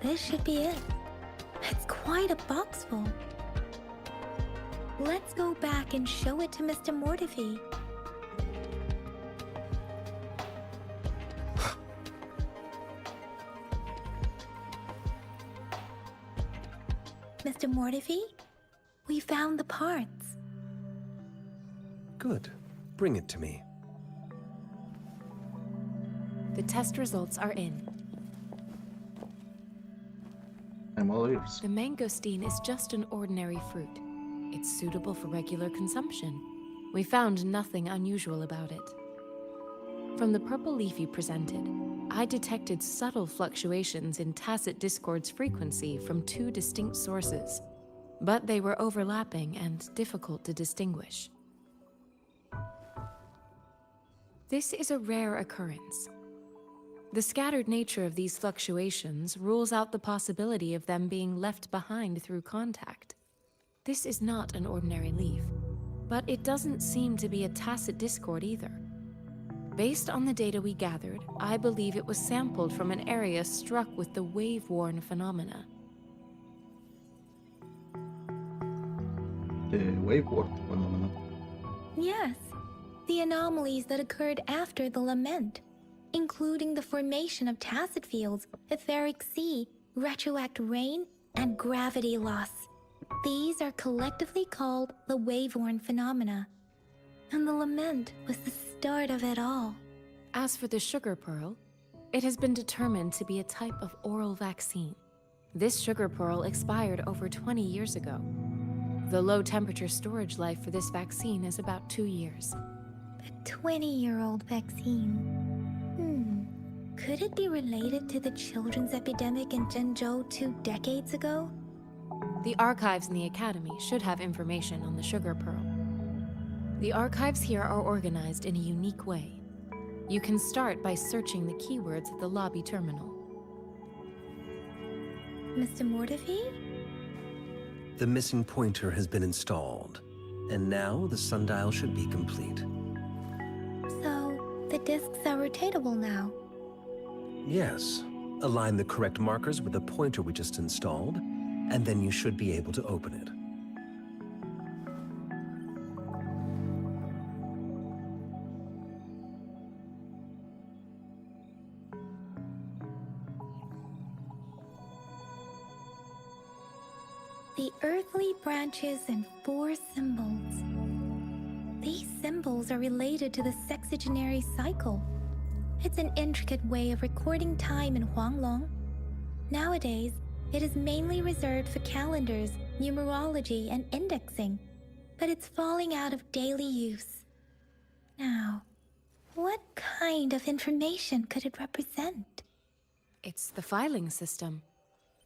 This should be it. It's quite a box full. Let's go back and show it to Mr. Mortifee. Mr. Mortifee, we found the parts. Good. Bring it to me. The test results are in. I'm all ears. The mangosteen is just an ordinary fruit. It's suitable for regular consumption. We found nothing unusual about it. From the purple leaf you presented, I detected subtle fluctuations in tacit discord's frequency from two distinct sources, but they were overlapping and difficult to distinguish. This is a rare occurrence. The scattered nature of these fluctuations rules out the possibility of them being left behind through contact. This is not an ordinary leaf, but it doesn't seem to be a tacit discord either. Based on the data we gathered, I believe it was sampled from an area struck with the wave-worn phenomena. The wave-worn phenomena. Yes, the anomalies that occurred after the lament, including the formation of tacit fields, etheric sea, retroact rain, and gravity loss. These are collectively called the wave-worn phenomena, and the lament was the start of it all. As for the sugar pearl, it has been determined to be a type of oral vaccine. This sugar pearl expired over 20 years ago. The low-temperature storage life for this vaccine is about 2 years. A 20-year-old vaccine. Could it be related to the children's epidemic in Zhengzhou 2 decades ago? The archives in the Academy should have information on the sugar pearl. The archives here are organized in a unique way. You can start by searching the keywords at the lobby terminal. Mr. Mortifee? The missing pointer has been installed, and now the sundial should be complete. So, the discs are rotatable now? Yes. Align the correct markers with the pointer we just installed, and then you should be able to open it. The earthly branches and 4 symbols. These symbols are related to the sexagenary cycle. It's an intricate way of recording time in Huanglong. Nowadays, it is mainly reserved for calendars, numerology, and indexing, but it's falling out of daily use. Now, what kind of information could it represent? It's the filing system.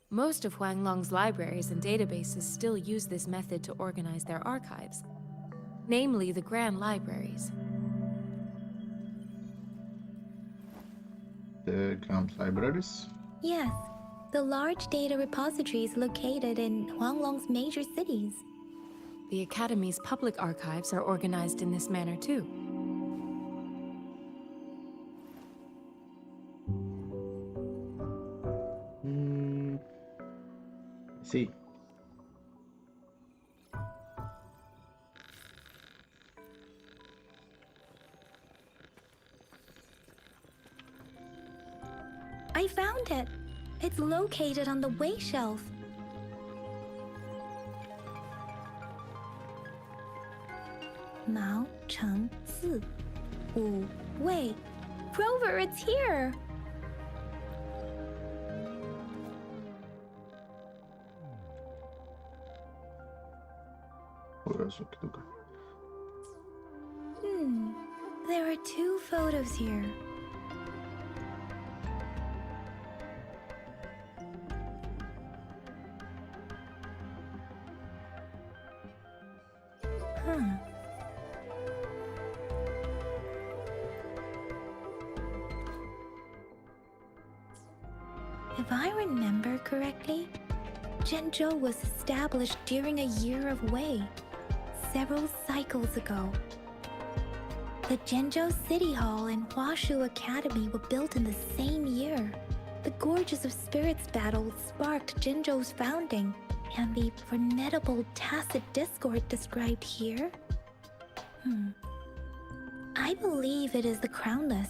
Most of Huanglong's libraries and databases still use this method to organize their archives, namely the Grand Libraries. The Grand Libraries? Yes, the large data repositories located in Huanglong's major cities. The Academy's public archives are organized in this manner too. See. I found it. It's located on the way shelf. Mao Cheng Si. Wu Wei. Rover, it's here! There are two photos here. Huh. If I remember correctly, Jinzhou was established during a year of Wei, several cycles ago. The Jinzhou City Hall and Huashu Academy were built in the same year. The Gorges of Spirits battle sparked Jinzhou's founding, and the formidable tacit discord described here? I believe it is the Crownless.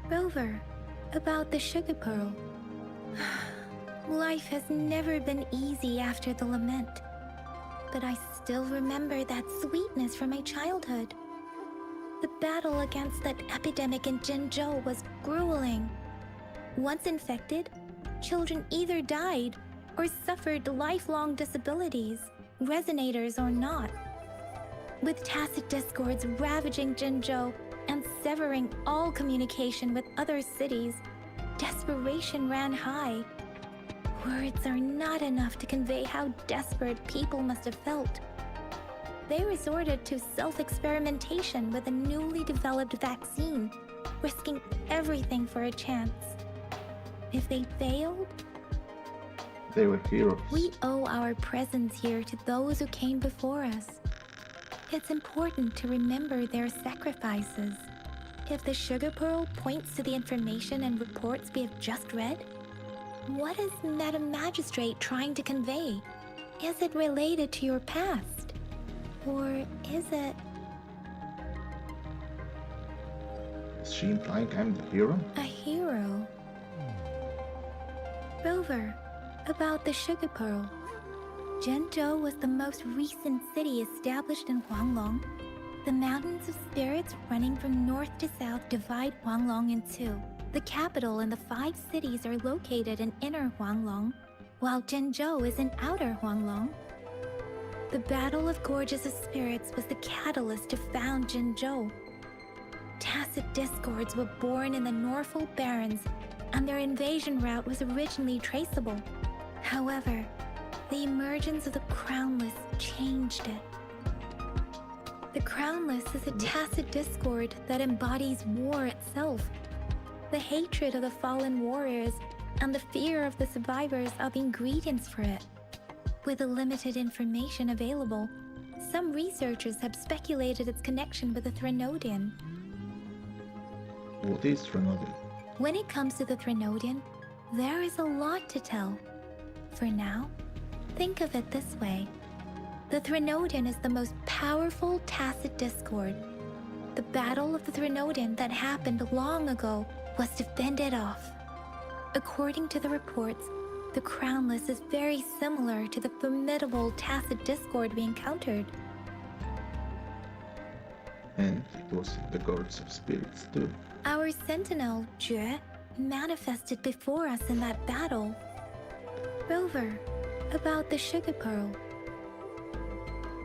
Rover, about the sugar pearl. Life has never been easy after the lament, but I still remember that sweetness from my childhood. The battle against that epidemic in Jinzhou was grueling. Once infected, children either died or suffered lifelong disabilities, resonators or not. With tacit discords ravaging Jinzhou and severing all communication with other cities, desperation ran high. Words are not enough to convey how desperate people must have felt. They resorted to self-experimentation with a newly developed vaccine, risking everything for a chance. If they failed, they were heroes. We owe our presence here to those who came before us. It's important to remember their sacrifices. If the sugar pearl points to the information and reports we have just read, what is Madam Magistrate trying to convey? Is it related to your past? Or is it... Is she implying I'm the hero? A hero? Rover, about the sugar pearl. Jinzhou was the most recent city established in Huanglong. The mountains of spirits running from north to south divide Huanglong in two. The capital and the 5 cities are located in inner Huanglong, while Jinzhou is in outer Huanglong. The Battle of Gorges of Spirits was the catalyst to found Jinzhou. Tacit discords were born in the Norfolk Barrens, and their invasion route was originally traceable. However, the emergence of the Crownless changed it. The Crownless is a tacit discord that embodies war itself. The hatred of the fallen warriors and the fear of the survivors are the ingredients for it. With the limited information available, some researchers have speculated its connection with the Threnodian. What is Threnodian? When it comes to the Threnodian, there is a lot to tell. For now, think of it this way. The Threnodian is the most powerful tacit discord. The battle of the Threnodian that happened long ago was to fend it off. According to the reports, the Crownless is very similar to the formidable tacit discord we encountered. And it was in the Gorges of Spirits too. Our sentinel, Jue, manifested before us in that battle. Rover, about the sugar pearl.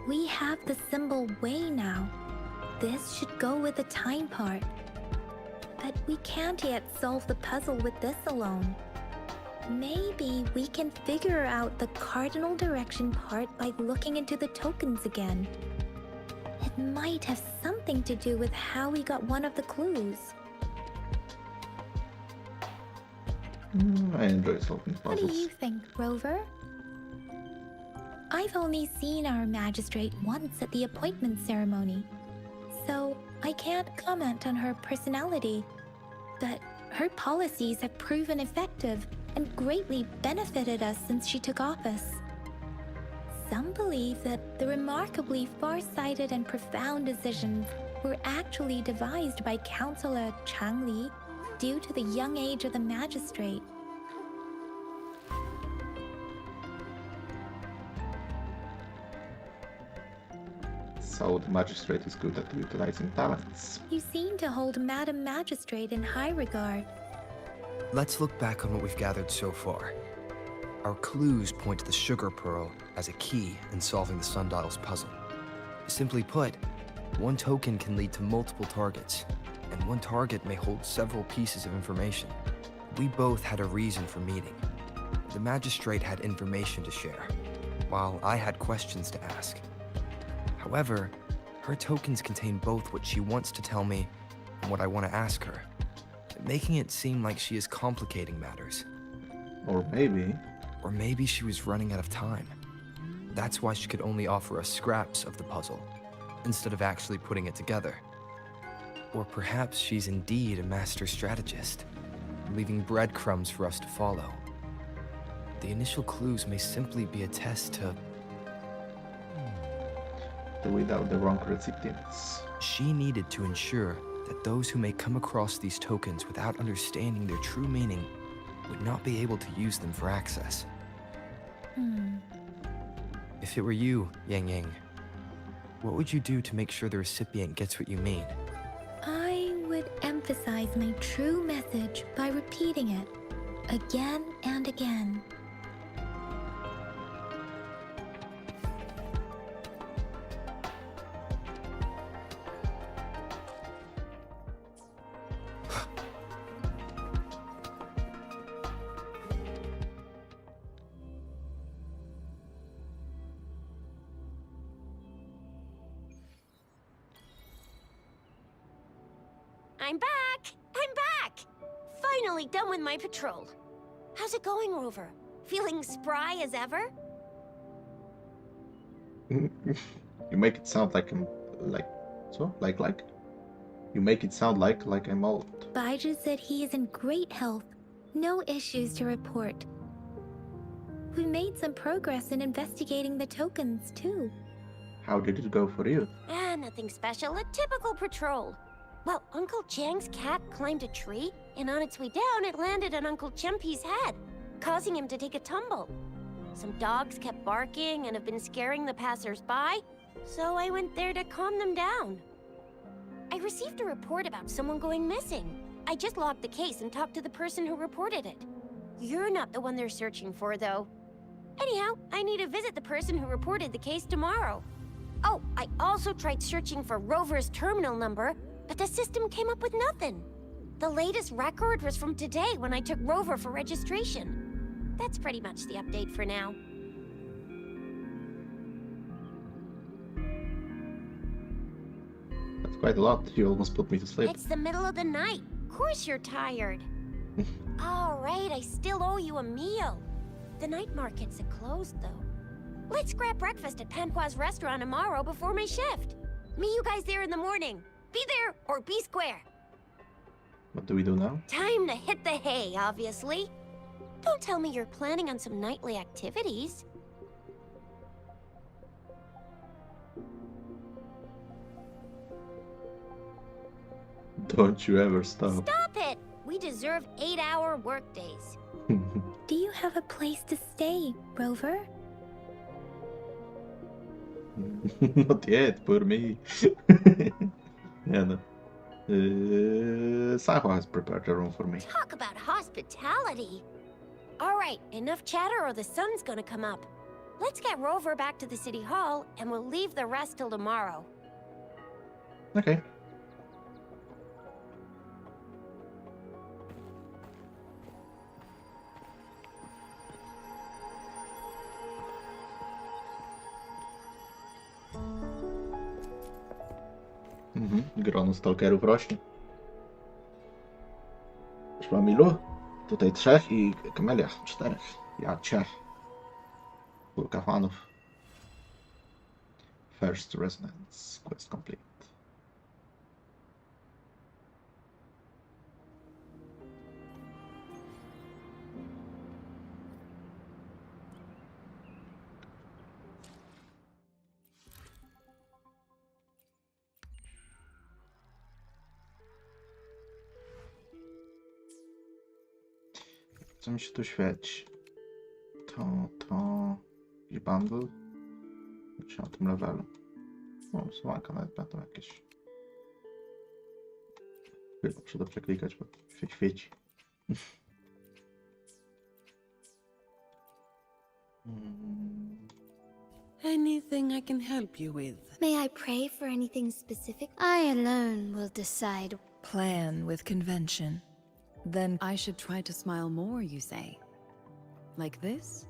We have the symbol Wei now. This should go with the time part. But we can't yet solve the puzzle with this alone. Maybe we can figure out the cardinal direction part by looking into the tokens again. It might have something to do with how we got one of the clues. I enjoy solving What puzzles. do you think, Rover? I've only seen our magistrate once at the appointment ceremony, so I can't comment on her personality, but her policies have proven effective and greatly benefited us since she took office. Some believe that the remarkably far-sighted and profound decisions were actually devised by Councillor Changli due to the young age of the magistrate. So the magistrate is good at utilizing talents. You seem to hold Madam Magistrate in high regard. Let's look back on what we've gathered so far. Our clues point to the sugar pearl as a key in solving the sundial's puzzle. Simply put, one token can lead to multiple targets, and one target may hold several pieces of information. We both had a reason for meeting. The magistrate had information to share, while I had questions to ask. However, her tokens contain both what she wants to tell me and what I want to ask her, making it seem like she is complicating matters. Or maybe she was running out of time. That's why she could only offer us scraps of the puzzle, instead of actually putting it together. Or perhaps she's indeed a master strategist, leaving breadcrumbs for us to follow. The initial clues may simply be a test to weed out the wrong recipients. She needed to ensure that those who may come across these tokens without understanding their true meaning would not be able to use them for access. If it were you, Yang Yang, what would you do to make sure the recipient gets what you mean? I would emphasize my true message by repeating it again and again. I'm back! I'm back! Finally done with my patrol. How's it going, Rover? Feeling spry as ever? You make it sound like I'm You make it sound like I'm old. Baiju said he is in great health. No issues to report. We made some progress in investigating the tokens, too. How did it go for you? Nothing special. A typical patrol. Well, Uncle Chang's cat climbed a tree, and on its way down, it landed on Uncle Chempi's head, causing him to take a tumble. Some dogs kept barking and have been scaring the passers-by, so I went there to calm them down. I received a report about someone going missing. I just logged the case and talked to the person who reported it. You're not the one they're searching for, though. Anyhow, I need to visit the person who reported the case tomorrow. Oh, I also tried searching for Rover's terminal number, but the system came up with nothing. The latest record was from today when I took Rover for registration. That's pretty much the update for now. That's quite a lot. You almost put me to sleep. It's the middle of the night. Of course you're tired. All right, I still owe you a meal. The night markets are closed, though. Let's grab breakfast at Panhua's restaurant tomorrow before my shift. Meet you guys there in the morning. Be there or be square. What do we do now? Time to hit the hay, obviously. Don't tell me you're planning on some nightly activities. Don't you ever stop. Stop it! We deserve 8-hour workdays. Do you have a place to stay, Rover? Not yet, for me. Yeah, no. Saho has prepared a room for me. Talk about hospitality. All right, enough chatter or the sun's gonna come up. Let's get Rover back to the city hall, and we'll leave the rest till tomorrow. Okay. Grono stalkerów rośnie. Już mam ilu? Tutaj 3 i Kamelia 4. Ja cię. Kulka fanów. First Resonance. Quest complete. Co mi się tu świeci? To... Jakiś bundle? Czy na tym levelu? O, słanka nawet będą jakieś. Chyba muszę to przeklikać, bo się świeci. Anything I can help you with? May I pray for anything specific? I alone will decide. Plan with convention. Then I should try to smile more, you say? Like this?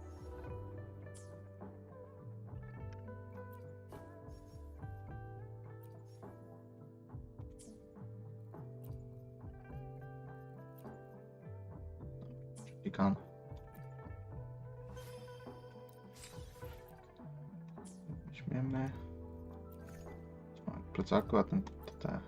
Klikam. Weźmiemy. Plecaku, a ten te.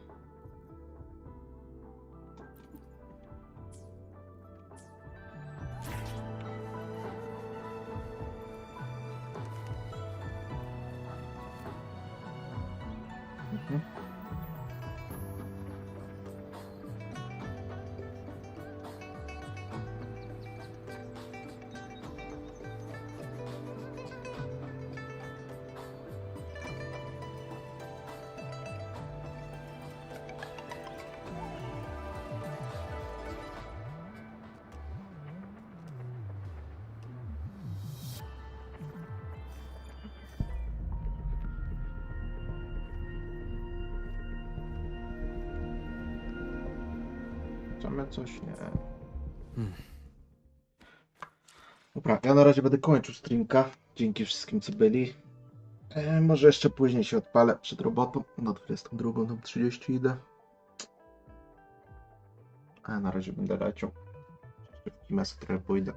Chcemy coś? Nie. Dobra, ja na razie będę kończył streamka. Dzięki wszystkim, co byli. Może jeszcze później się odpalę przed robotą. Na 22:30 idę. A ja na razie będę leciał. Jeszcze w kimę trochę pójdę.